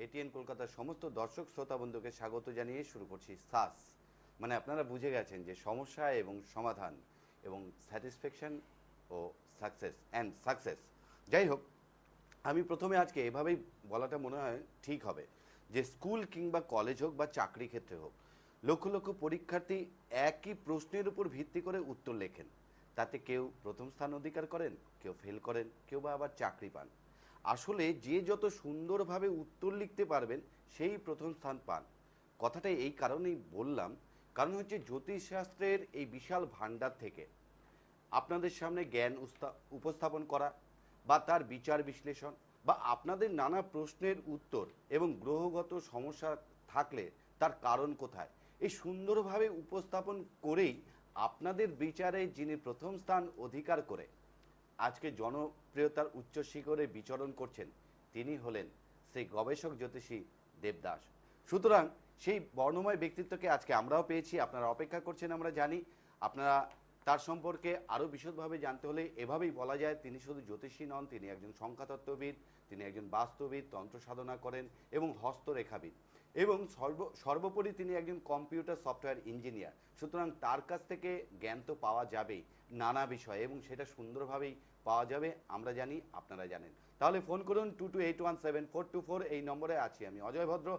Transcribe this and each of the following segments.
ATN কলকাতার সমস্ত দর্শক শ্রোতা বন্ধুকে স্বাগত জানিয়ে শুরু করছি সাস, মানে আপনারা বুঝে গেছেন যে সমস্যা এবং সমাধান এবং স্যাটিসফ্যাকশন ও সাকসেস। যাই হোক, আমি প্রথমে আজকে এভাবেই বলাটা মনে হয় ঠিক হবে যে স্কুল কিংবা কলেজ হোক বা চাকরি ক্ষেত্রে হোক, লক্ষ লক্ষ পরীক্ষার্থী একই প্রশ্নের উপর ভিত্তি করে উত্তর লেখেন। তাতে কেউ প্রথম স্থান অধিকার করেন, কেউ ফেল করেন, কেউ বা আবার চাকরি পান। আসলে যে যত সুন্দরভাবে উত্তর লিখতে পারবেন সেই প্রথম স্থান পান। কথাটা এই কারণেই বললাম, কারণ হচ্ছে জ্যোতিষশাস্ত্রের এই বিশাল ভাণ্ডার থেকে আপনাদের সামনে জ্ঞান উপস্থাপন করা বা তার বিচার বিশ্লেষণ বা আপনাদের নানা প্রশ্নের উত্তর এবং গ্রহগত সমস্যা থাকলে তার কারণ কোথায়, এই সুন্দরভাবে উপস্থাপন করেই আপনাদের বিচারে যিনি প্রথম স্থান অধিকার করে আজকে জনপ্রিয়তার উচ্চ শিখরে বিচরণ করছেন, তিনি হলেন সেই গবেষক জ্যোতিষী দেবদাস। সুতরাং সেই বর্ণময় ব্যক্তিত্বকে আজকে আমরাও পেয়েছি, আপনারা অপেক্ষা করছেন আমরা জানি। আপনারা তার সম্পর্কে আরও বিশদভাবে জানতে হলে এভাবেই বলা যায়, তিনি শুধু জ্যোতিষী নন, তিনি একজন সংখ্যাতত্ত্ববিদ, তিনি একজন বাস্তুবিদ, তন্ত্র সাধনা করেন এবং হস্তরেখাবিদ, এবং সর্বোপরি তিনি একজন কম্পিউটার সফটওয়্যার ইঞ্জিনিয়ার। সুতরাং তার কাছ থেকে জ্ঞান তো পাওয়া যাবেই নানা বিষয়ে, এবং সেটা সুন্দরভাবেই পাওয়া যাবে, আমরা জানি, আপনারা জানেন। তাহলে ফোন করুন 22817424, এই নম্বরে আছি আমি অজয় ভদ্র,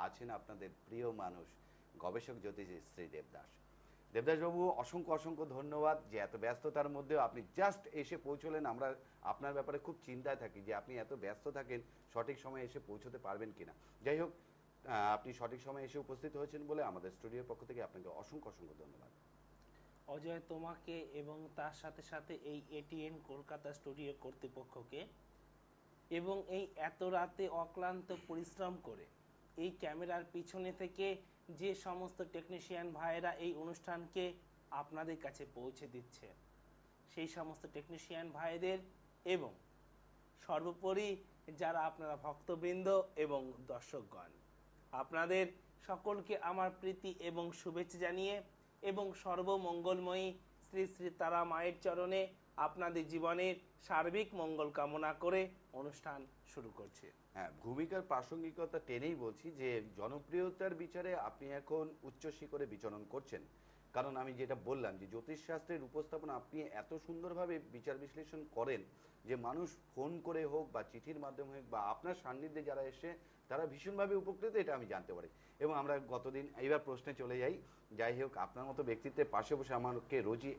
আছেন আপনাদের প্রিয় মানুষ গবেষক জ্যোতিষী শ্রী দেবদাস। দেবদাসবাবু, অসংখ্য অসংখ্য ধন্যবাদ যে এত ব্যস্ততার মধ্যেও আপনি জাস্ট এসে পৌঁছলেন। আমরা আপনার ব্যাপারে খুব চিন্তায় থাকি যে আপনি এত ব্যস্ত থাকেন, সঠিক সময়ে এসে পৌঁছতে পারবেন কিনা। যাই হোক, আপনি সঠিক সময়ে এসে উপস্থিত হয়েছেন বলে আমাদের স্টুডিওর পক্ষ থেকে আপনাকে অসংখ্য অসংখ্য ধন্যবাদ। অজয়, তোমাকে এবং তার সাথে সাথে এই এটিএন কলকাতা স্টুডিও কর্তৃপক্ষকে এবং এই এত রাতে অক্লান্ত পরিশ্রম করে এই ক্যামেরার পিছনে থেকে যে সমস্ত টেকনিশিয়ান ভাইয়েরা এই অনুষ্ঠানকে আপনাদের কাছে পৌঁছে দিচ্ছে, সেই সমস্ত টেকনিশিয়ান ভাইদের এবং সর্বোপরি যারা আপনারা ভক্তবৃন্দ এবং দর্শকগণ, আপনাদের সকলকে আমার প্রীতি এবং শুভেচ্ছা জানিয়ে এবং সর্বমঙ্গলময়ী শ্রী শ্রী তারা মায়ের চরণে আপনাদের জীবনের সার্বিক মঙ্গল কামনা করে অনুষ্ঠান শুরু করছি। হ্যাঁ, ভূমিকার প্রাসঙ্গিকতা টেনেই বলছি যে জনপ্রিয়তার বিচারে আপনি এখন উচ্চ শিখরে বিচরণ করছেন, কারণ আমি যেটা বললাম যে জ্যোতিষশাস্ত্রের উপস্থাপনা আপনি এত সুন্দরভাবে বিচার বিশ্লেষণ করেন যে মানুষ ফোন করে হোক বা চিঠির মাধ্যমে হোক বা আপনার সান্নিধ্যে যারা এসে তারা ভীষণভাবে উপকৃত, এটা আমি জানতে পারি। এবং আমরা গতদিন এইবার প্রশ্নে চলে যাই হোক, আপনার মতো ব্যক্তিত্বের পাশে বসে আমাকে রোজই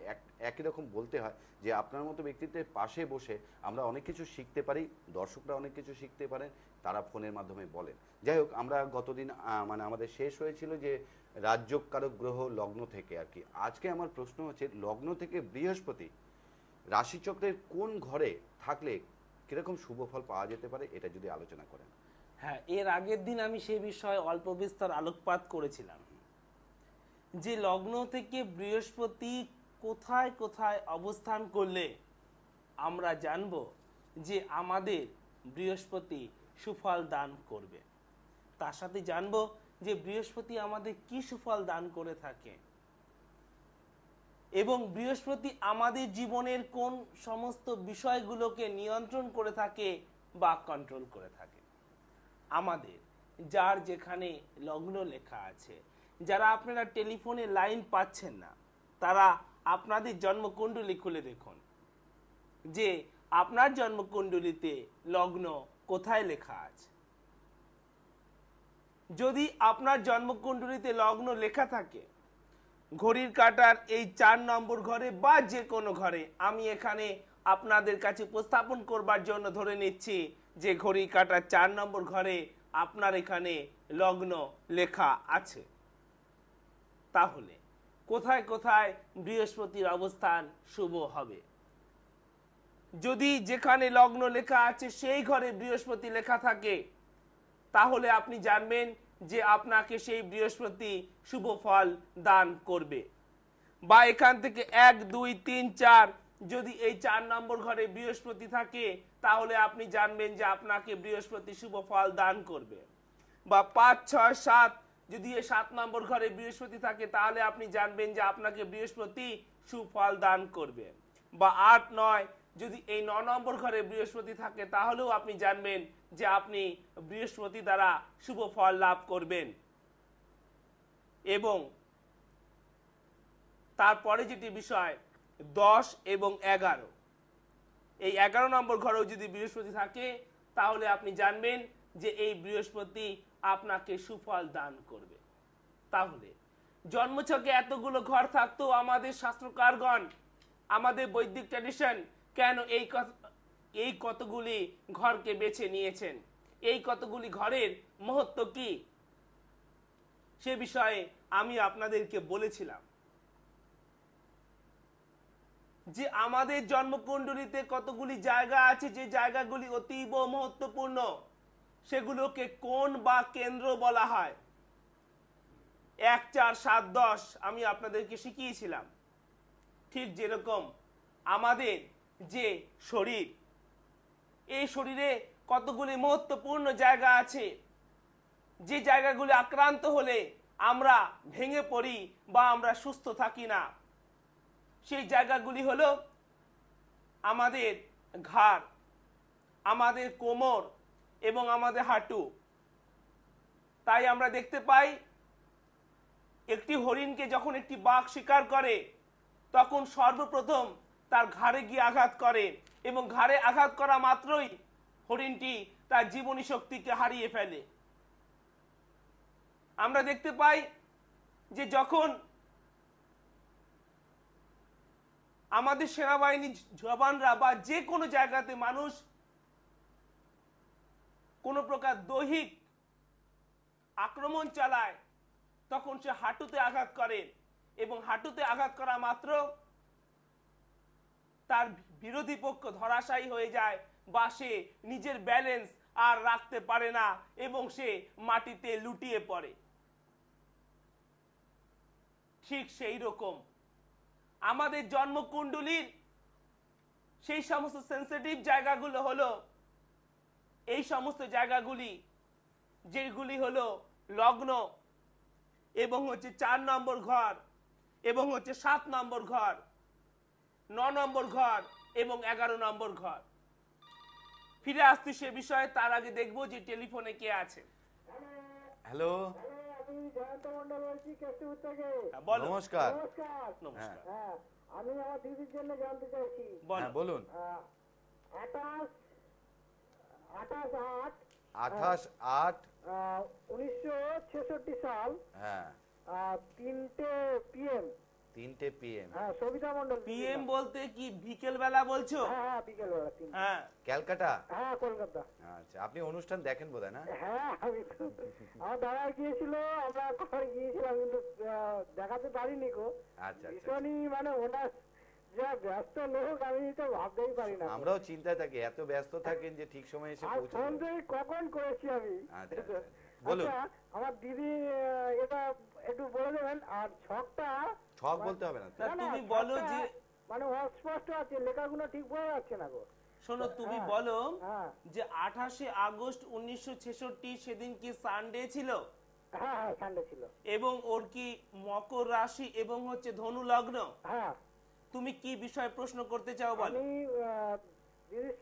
একই রকম বলতে হয় যে আপনার মতো ব্যক্তিত্বের পাশে বসে আমরা অনেক কিছু শিখতে পারি, দর্শকরা অনেক কিছু শিখতে পারেন, তারা ফোনের মাধ্যমে বলেন। যাই হোক, আমরা গতদিন মানে আমাদের শেষ হয়েছিল যে রাজ্যকারক গ্রহ লগ্ন থেকে আর কি। আজকে আমার প্রশ্ন হচ্ছে, লগ্ন থেকে বৃহস্পতি রাশিচক্রের কোন ঘরে থাকলে কিরকম শুভ ফল পাওয়া যেতে পারে, এটা যদি আলোচনা করেন। হ্যাঁ, এর আগের দিন আমি সেই বিষয়ে অল্প বিস্তর আলোকপাত করেছিলাম যে লগ্ন থেকে বৃহস্পতি কোথায় কোথায় অবস্থান করলে আমরা জানব যে আমাদের বৃহস্পতি সুফল দান করবে। তার সাথে জানব যে বৃহস্পতি আমাদের কি সুফল দান করে থাকে এবং বৃহস্পতি আমাদের জীবনের কোন সমস্ত বিষয়গুলোকে নিয়ন্ত্রণ করে থাকে বা কন্ট্রোল করে থাকে। আমাদের যার যেখানে লগ্ন লেখা আছে, যারা আপনারা টেলিফোনে লাইন পাচ্ছেন না, তারা আপনাদের জন্মকুণ্ডলী খুলে দেখুন যে আপনার জন্মকুণ্ডলীতে লগ্ন কোথায় লেখা আছে। যদি আপনার জন্মকুণ্ডলীতে লগ্ন লেখা থাকে ঘড়ির কাঁটার এই 4 নম্বর ঘরে বা যে কোনো ঘরে, আমি এখানে আপনাদের কাছে উপস্থাপন করবার জন্য ধরে নিচ্ছি যে ঘড়ির কাঁটার 4 নম্বর ঘরে আপনার এখানে লগ্ন লেখা আছে, তাহলে কোথায় কোথায় বৃহস্পতির অবস্থান শুভ হবে। যদি যেখানে লগ্ন লেখা আছে সেই ঘরে বৃহস্পতি লেখা থাকে, তাহলে আপনি জানবেন যে আপনাকে সেই বৃহস্পতি শুভ ফল দান করবে। বা এখান থেকে 1 2 3 4 যদি এই 4 নম্বর ঘরে বৃহস্পতি থাকে, তাহলে আপনি জানবেন যে আপনাকে বৃহস্পতি শুভ ফল দান করবে। বা 5 6 7 যদি এই 7 নম্বর ঘরে বৃহস্পতি থাকে, তাহলে আপনি জানবেন যে আপনাকে বৃহস্পতি সুফল দান করবে। বা 8 9 যদি এই 9 নম্বর ঘরে বৃহস্পতি থাকে তাহলেও আপনি জানবেন যে আপনি বৃহস্পতি দ্বারা শুভ ফল লাভ করবেন। এবং তারপরে যেটি বিষয় 10 এবং 11, এই 11 নম্বর ঘরেও যদি বৃহস্পতি থাকে তাহলে আপনি জানবেন যে এই বৃহস্পতি আপনাকে সুফল দান করবে। তাহলে জন্মছকে এতগুলো ঘর থাকতেও আমাদের শাস্ত্রকারগণ, আমাদের বৈদিক ট্র্যাডিশন কেন এই কতগুলি ঘরকে বেছে নিয়েছেন? এই কতগুলি ঘরের মহত্ব কি সে বিষয়ে আমি আপনাদেরকে বলেছিলাম যে আমাদের জন্মকুণ্ডলিতে কতগুলি জায়গা আছে যে জায়গাগুলি অতীব মহত্বপূর্ণ, সেগুলোকে কোণ বা কেন্দ্র বলা হয়। 1, 4, 7, 10 আমি আপনাদেরকে শিখিয়েছিলাম। ঠিক যেরকম আমাদের যে শরীর, এই শরীরে কতগুলি মহত্বপূর্ণ জায়গা আছে যে জায়গাগুলি আক্রান্ত হলে আমরা ভেঙে পড়ি বা আমরা সুস্থ থাকি না। সেই জায়গাগুলি হলো আমাদের ঘাড়, আমাদের কোমর এবং আমাদের হাঁটু। তাই আমরা দেখতে পাই একটি হরিণকে যখন একটি বাঘ শিকার করে তখন সর্বপ্রথম তার ঘাড়ে গিয়ে আঘাত করে এবং ঘাড়ে আঘাত করা মাত্রই হরিণটি তার জীবনী শক্তিকে হারিয়ে ফেলে। আমরা দেখতে পাই যে যখন আমাদের সেনাবাহিনী জওয়ানরা বা যে কোনো জায়গাতে মানুষ কোনো প্রকার দৈহিক আক্রমণ চালায় তখন সে হাঁটুতে আঘাত করে এবং হাঁটুতে আঘাত করা মাত্র তার বিরোধী পক্ষ ধরাশায়ী হয়ে যায় বা সে নিজের ব্যালেন্স আর রাখতে পারে না এবং সে মাটিতে লুটিয়ে পড়ে। ঠিক সেই রকম আমাদের জন্মকুণ্ডলীর সেই সমস্ত সেন্সিটিভ জায়গাগুলো হলো এই সমস্ত জায়গাগুলি, যেগুলি হলো লগ্ন এবং হচ্ছে 4 নম্বর ঘর এবং হচ্ছে 7 নম্বর ঘর, 9 নম্বর ঘর এবং 11 নম্বর ঘর। ফিরে আসছি সে বিষয়ে, তার আগে দেখবো যে টেলিফোনে কে আছে। হ্যালো, বলো। নমস্কার। নমস্কার। আমি আমার দিদির জন্য জানতে চাইছি। হ্যাঁ বলুন। 28/8/1966 সাল, হ্যাঁ 3টে PM। 3টে PM। হ্যাঁ, সবিতা মন্ডল। PM বলতে কি বিকেল বেলা বলছো? হ্যাঁ, বিকেল বেলা 3। হ্যাঁ, ক্যালকাটা। হ্যাঁ, কলকাতা। আচ্ছা, আপনি অনুষ্ঠান দেখেন বোধহয় না? হ্যাঁ, আমি তো আমার দাদা গিয়েছিল, আমরা ঘর গিয়েছিলাম কিন্তু দেখাতে পারিনি গো। আচ্ছা আচ্ছা, ভীষণই মানে ওনার যা ব্যস্ত লোক আমি তো ভাবতেই পারি না। আমরাও চিন্তায় থাকি, এত ব্যস্ত থাকেন যে ঠিক সময়ে এসে আর ফোন পৌঁছাতে। দিয়ে কখন করেছি আমি। আচ্ছা আচ্ছা, বলুন। আচ্ছা, আমার দিদি এটা একটু বলে দেবেন। আর ছকটা ছক বলতে হবে না তো। না, তুমি বলো ছকটা যে মানে অস্পষ্ট আছে, লেখাগুলো ঠিক বোঝা যাচ্ছে না গো। শোনো, তুমি বলো হ্যাঁ যে 28শে আগস্ট 1966 সেদিন কি সানডে ছিল হ্যাঁ হ্যাঁ, সানডে ছিল। এবং ওর কি মকর রাশি এবং হচ্ছে ধনু লগ্ন? হ্যাঁ, তুমি কি বিষয়ে প্রশ্ন করতে চাও বলো। আমি দিদির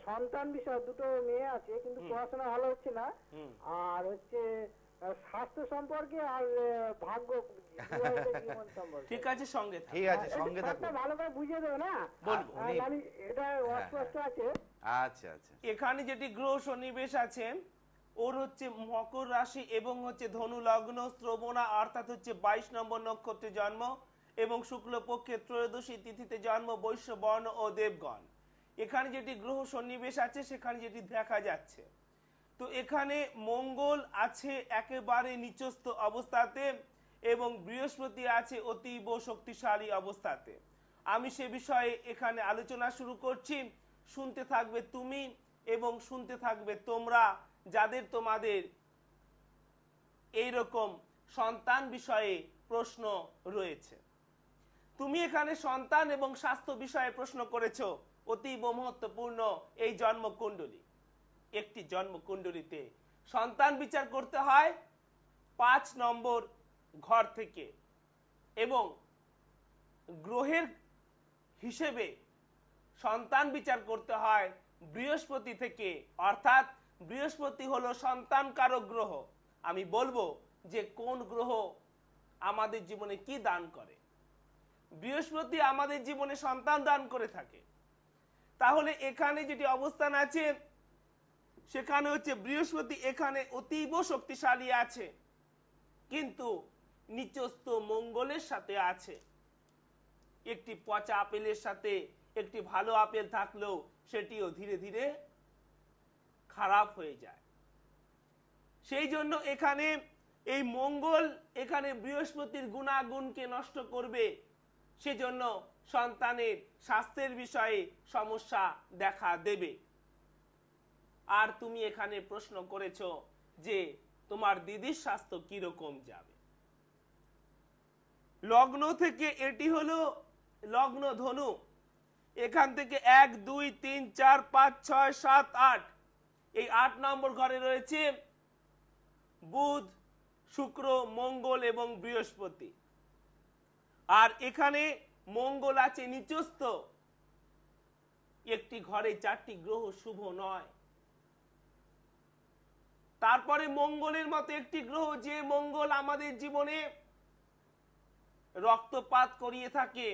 সন্তান বিষয়, দুটো মেয়ে আছে কিন্তু পড়াশোনা ভালো হচ্ছে না। আর হচ্ছে স্বাস্থ্য সম্পর্কে আর ভাগ্য জীবন সম্পর্কে। ঠিক আছে, সঙ্গে থাকো। ঠিক আছে, সঙ্গে থাকুন। ভালো করে বুঝিয়ে দেবে না? বলবো। মানে এটা অস্পষ্ট আছে। আচ্ছা আচ্ছা, এখানে যেটি গ্রহ সন্নিবেশ আছে ওর হচ্ছে মকর রাশি এবং হচ্ছে ধনু লগ্ন, শ্রবণা অর্থাৎ হচ্ছে 22 নম্বর নক্ষত্রে জন্ম এবং শুক্লপক্ষের ত্রয়োদশী তিথিতে জন্ম, বৈশ্য বর্ণ ও দেবগণ। এখানে যেটি গ্রহ সন্নিবেশ আছে সেখানে যেটি দেখা যাচ্ছে, তো এখানে মঙ্গল আছে একেবারে নিচস্থ অবস্থাতে এবং বৃহস্পতি আছে অতীব শক্তিশালী অবস্থাতে। আমি সে বিষয়ে এখানে আলোচনা শুরু করছি। শুনতে থাকবে তুমি এবং শুনতে থাকবে তোমরা যাদের তোমাদের এইরকম সন্তান বিষয়ে প্রশ্ন রয়েছে। তুমি এখানে সন্তান এবং স্বাস্থ্য বিষয়ে প্রশ্ন করেছো, অতীব মহত্বপূর্ণ এই জন্মকুণ্ডলী। একটি জন্মকুণ্ডলীতে সন্তান বিচার করতে হয় 5 নম্বর ঘর থেকে এবং গ্রহের হিসেবে সন্তান বিচার করতে হয় বৃহস্পতি থেকে, অর্থাৎ বৃহস্পতি হলো সন্তান কারক গ্রহ। আমি বলবো যে কোন গ্রহ আমাদের জীবনে কি দান করে। বৃহস্পতি আমাদের জীবনে সন্তান দান করে থাকে। তাহলে এখানে যেটি অবস্থান আছে সেখানে হচ্ছে বৃহস্পতি এখানে অতীব শক্তিশালী আছে, কিন্তু নিচস্থ মঙ্গলের সাথে আছে। একটি পচা আপেলের সাথে একটি ভালো আপেল থাকলেও সেটিও ধীরে ধীরে খারাপ হয়ে যায়। সেই জন্য এখানে এই মঙ্গল এখানে বৃহস্পতির গুণাগুণকে নষ্ট করবে, সেজন্য সন্তানের স্বাস্থ্যের বিষয়ে সমস্যা দেখা দেবে। আর তুমি এখানে প্রশ্ন করেছো যে তোমার দিদির স্বাস্থ্য কিরকম যাবে। লগ্ন থেকে এটি হলো লগ্ন ধনু, এখান থেকে 1 2 3 4 5 6 7 8 এই 8 নম্বর ঘরে রয়েছে বুধ, শুক্র, মঙ্গল এবং বৃহস্পতি। আর এখানে মঙ্গল আছে নিচস্থ একটি ঘরে, 4টি গ্রহ শুভ নয়। তারপরে মঙ্গলের মতো একটি গ্রহ, যে মঙ্গল আমাদের জীবনে রক্তপাত করিয়ে থাকে,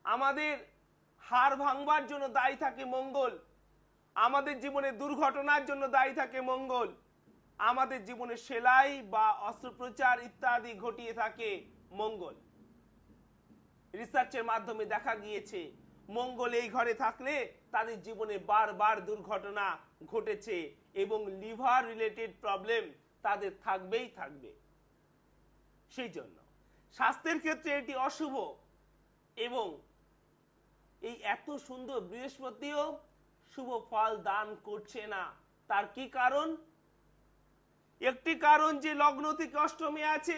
আমাদের হাড় ভাঙবার জন্য দায়ী থাকে মঙ্গল, আমাদের জীবনে দুর্ঘটনার জন্য দায়ী থাকে মঙ্গল, আমাদের জীবনে সেলাই বা অস্ত্রোপচার ইত্যাদি ঘটিয়ে থাকে মঙ্গল। রিসার্চের মাধ্যমে দেখা গিয়েছে মঙ্গল এই ঘরে থাকলে তাদের জীবনে বারবার দুর্ঘটনা ঘটেছে এবং লিভার রিলেটেড প্রবলেম তাদের থাকবেই থাকবে। সেই জন্য স্বাস্থ্যের ক্ষেত্রে এটি অশুভ। এবং এই এত সুন্দর বৃহস্পতিও শুভ ফল দান করছে না। তার কি কারণ? একটি কারণ যে লগ্ন থেকে অষ্টমে আছে,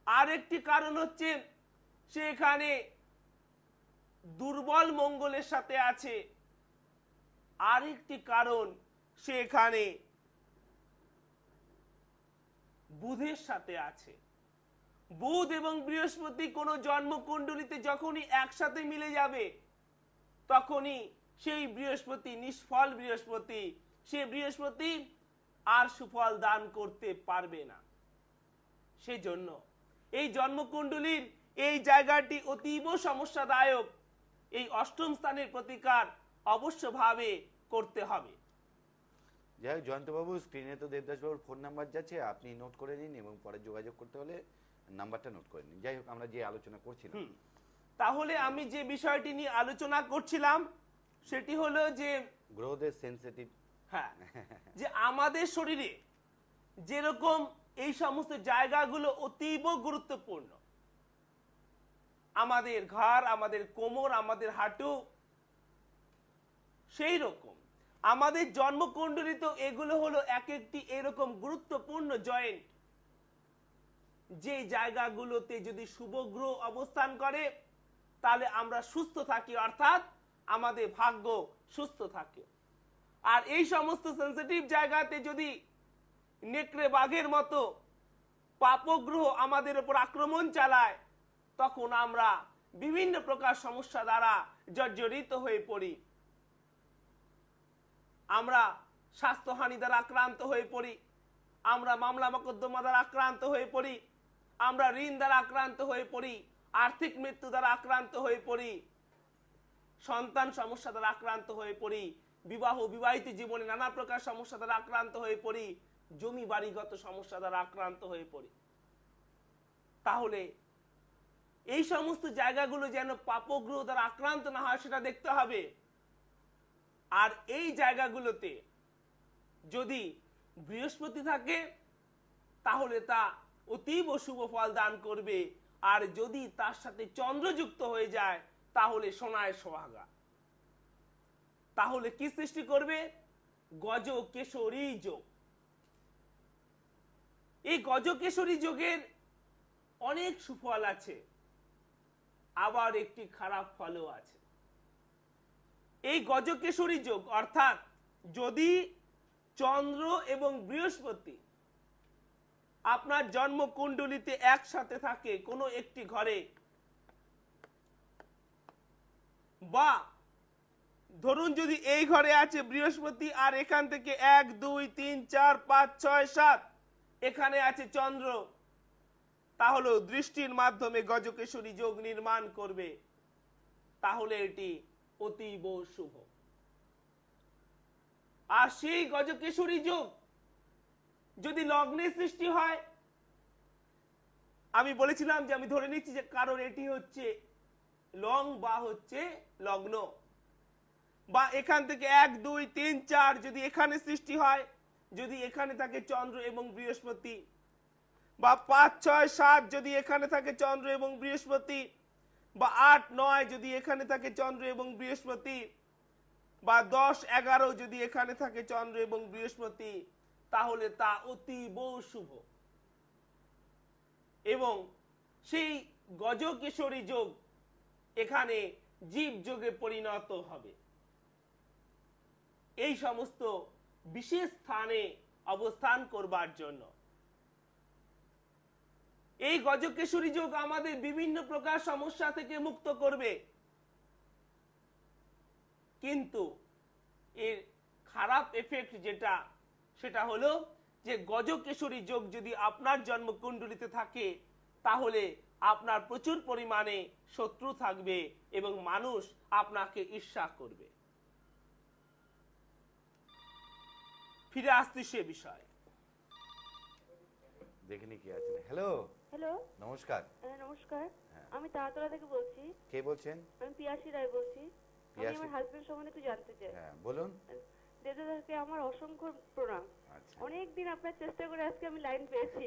আর একটি কারণ হচ্ছে সে এখানে দুর্বল মঙ্গলের সাথে আছে, আর একটি কারণ সে এখানে বুধের সাথে আছে। বুধ এবং বৃহস্পতি কোন জন্মকুণ্ডলিতে যখনই একসাথে মিলে যাবে তখনই সেই বৃহস্পতি নিষ্ফল বৃহস্পতি, সে বৃহস্পতি আর সুফল দান করতে পারবে না। সেই জন্য এই জন্মকুণ্ডলীর এই জায়গাটি অতীব সমস্যাদায়ক। এই অষ্টম স্থানের প্রতিকার অবশ্যভাবে করতে হবে। যাই হোক জয়ন্তবাবু, স্ক্রিনে তো দেবদাসবাবুর ফোন নাম্বার যাচ্ছে, আপনি নোট করে নিন এবং পরে যোগাযোগ করতে হলে নাম্বারটা নোট করে নিন। যাই হোক, আমরা যে আলোচনা করছিলাম, তাহলে আমি যে বিষয়টি নিয়ে আলোচনা করছিলাম সেটি হলো যে গ্রহদের সেনসিটিভ, হ্যাঁ, যে আমাদের শরীরে যেরকম এই সমস্ত জায়গাগুলো অতীব গুরুত্বপূর্ণ, আমাদের ঘাড়, আমাদের কোমর, আমাদের হাঁটু, সেই রকম আমাদের জন্মকুণ্ডলিত এগুলো হলো এক একটি এরকম গুরুত্বপূর্ণ জয়েন্ট, যে জায়গাগুলোতে যদি শুভ গ্রহ অবস্থান করে তাহলে আমরা সুস্থ থাকি, অর্থাৎ আমাদের ভাগ্য সুস্থ থাকে। আর এই সমস্ত সেনসিটিভ জায়গাতে যদি নেকড়ে বাঘের মতো পাপগ্রহ আমাদের উপর আক্রমণ চালায় তখন আমরা বিভিন্ন প্রকার সমস্যা দ্বারা জর্জরিত হয়ে পড়ি। আমরা স্বাস্থ্যহানি দ্বারা আক্রান্ত হয়ে পড়ি, আমরা মামলা মোকদ্দমা দ্বারা আক্রান্ত হয়ে পড়ি, আমরা ঋণ দ্বারা আক্রান্ত হয়ে পড়ি, আর্থিক মৃত্যু দ্বারা আক্রান্ত হয়ে পড়ি, সন্তান সমস্যা দ্বারা আক্রান্ত হয়ে পড়ি, বিবাহ বিবাহিত জীবনে নানা প্রকার সমস্যা দ্বারা আক্রান্ত হয়ে পড়ি, জমি বাড়িগত সমস্যা দ্বারা আক্রান্ত হয়ে পড়ি। তাহলে এই সমস্ত জায়গাগুলো যেন পাপগ্রহ দ্বারা আক্রান্ত না হয় সেটা দেখতে হবে। আর এই জায়গাগুলোতে যদি বৃহস্পতি থাকে তাহলে তা অতীব শুভ ফল দান করবে, আর যদি তার সাথে চন্দ্রযুক্ত হয়ে যায় তাহলে সোনায় সোহাগা। তাহলে কি সৃষ্টি করবে? গজকেশরী যোগ। এই গজকেশরী যোগের অনেক সুফল আছে, আবার একটি খারাপ ফলও আছে। এই গজকেশরী যোগ অর্থাৎ যদি চন্দ্র এবং বৃহস্পতি আপনার জন্মকুণ্ডলিতে একসাথে থাকে কোনো একটি ঘরে, বা ধরুন যদি এই ঘরে আছে বৃহস্পতি আর এখান থেকে 1 2 3 4 5 6 7 এখানে আছে চন্দ্র, তাহলে দৃষ্টির মাধ্যমে গজকেশরী যোগ নির্মাণ করবে, তাহলে এটি অতীব শুভ। আর সেই গজকেশরী যোগ যদি লগ্নে সৃষ্টি হয়, আমি বলেছিলাম যে আমি ধরে নিচ্ছি যে কারণ এটি হচ্ছে লং বা হচ্ছে লগ্ন, বা এখান থেকে 1 2 3 4 যদি এখানে সৃষ্টি হয়, যদি এখানে থাকে চন্দ্র এবং বৃহস্পতি, বা 5 6 7 যদি এখানে থাকে চন্দ্র এবং বৃহস্পতি, বা 8 9 যদি এখানে থাকে চন্দ্র এবং বৃহস্পতি, বা 10 11 যদি এখানে থাকে চন্দ্র এবং বৃহস্পতি, তাহলে তা অতীব শুভ। এবং সেই গজকেশরী যোগ এখানে জীব যোগে পরিণত হবে। এই সমস্ত বিশেষ স্থানে অবস্থান করবার জন্য এই গজকেশরী যোগ আমাদের বিভিন্ন প্রকার সমস্যা থেকে মুক্ত করবে। কিন্তু এর খারাপ এফেক্ট যেটা, সেটা হলো যে গজকেশরী যোগ যদি আপনার জন্মকুণ্ডলিতে থাকে, তাহলে আপনার প্রচুর পরিমাণে শত্রু থাকবে এবং মানুষ আপনাকে ঈর্ষা করবে। ফিরে আসছি সে বিষয়। দেখিনি কি আছে। হ্যালো হ্যালো, নমস্কার। নমস্কার। হ্যাঁ। আমি তারাতলা থেকে বলছি। কে বলছেন? আমি পিয়াসী রায় বলছি। আমি পিয়াসী? আমার হাজবেন্ড সম্বন্ধে একটু জানতে চাই। হ্যাঁ বলুন। দেবদাদাকে আমার অসংখ্য প্রণাম। আচ্ছা অনেক দিন আপনার চেষ্টা করে আজকে আমি লাইন পেয়েছি।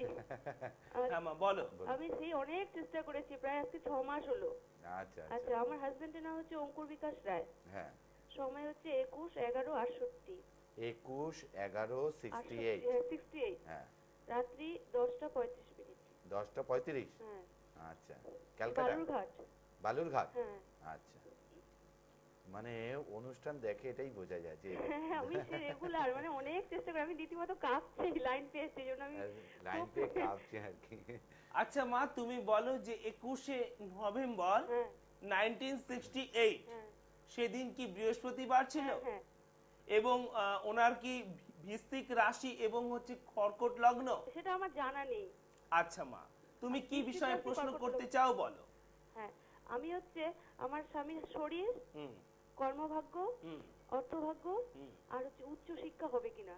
হ্যাঁ মা বলো। আমি সেই অনেক চেষ্টা করেছি, প্রায় আজকে 6 মাস হলো। আচ্ছা আচ্ছা, আচ্ছা আমার হাজবেন্ডের নাম হচ্ছে অঙ্কুর বিকাশ রায়। হ্যাঁ সময় হচ্ছে 21 11 68। 21 11 68 68। হ্যাঁ রাত্রি 10টা 35 মিনিট। 10টা 35 হ্যাঁ। আচ্ছা ক্যালকাটা বালুরঘাট। বালুরঘাট হ্যাঁ। আচ্ছা মানে অনুষ্ঠান দেখে এটাই বোঝা যায় যে হ্যাঁ, আমি রেগুলার মানে অনেক চেষ্টা করি, আমি রীতিমতো কাঁপছি লাইন পেয়েছি, এই জন্য আমি লাইন পেয়ে কাঁপছি আর কি। আচ্ছা মা, তুমি বলো যে 21শে নভেম্বর হ্যাঁ 1968 হ্যাঁ সেদিন কি বৃহস্পতিবার ছিল? হ্যাঁ। এবং ওনার কি বৃশ্চিক রাশি এবং হচ্ছে কর্কট লগ্ন? সেটা আমার জানা নেই। আচ্ছা মা, তুমি কি বৃশ্চিক বিষয়ে রাশি, প্রশ্ন কর্কট করতে লগ্ন। চাও বলো। হ্যাঁ, আমি হচ্ছে আমার স্বামীর শরীর, হুম কর্মভাগ্য, হুম অর্থভাগ্য হুম। আর হচ্ছে উচ্চ শিক্ষা হবে কিনা।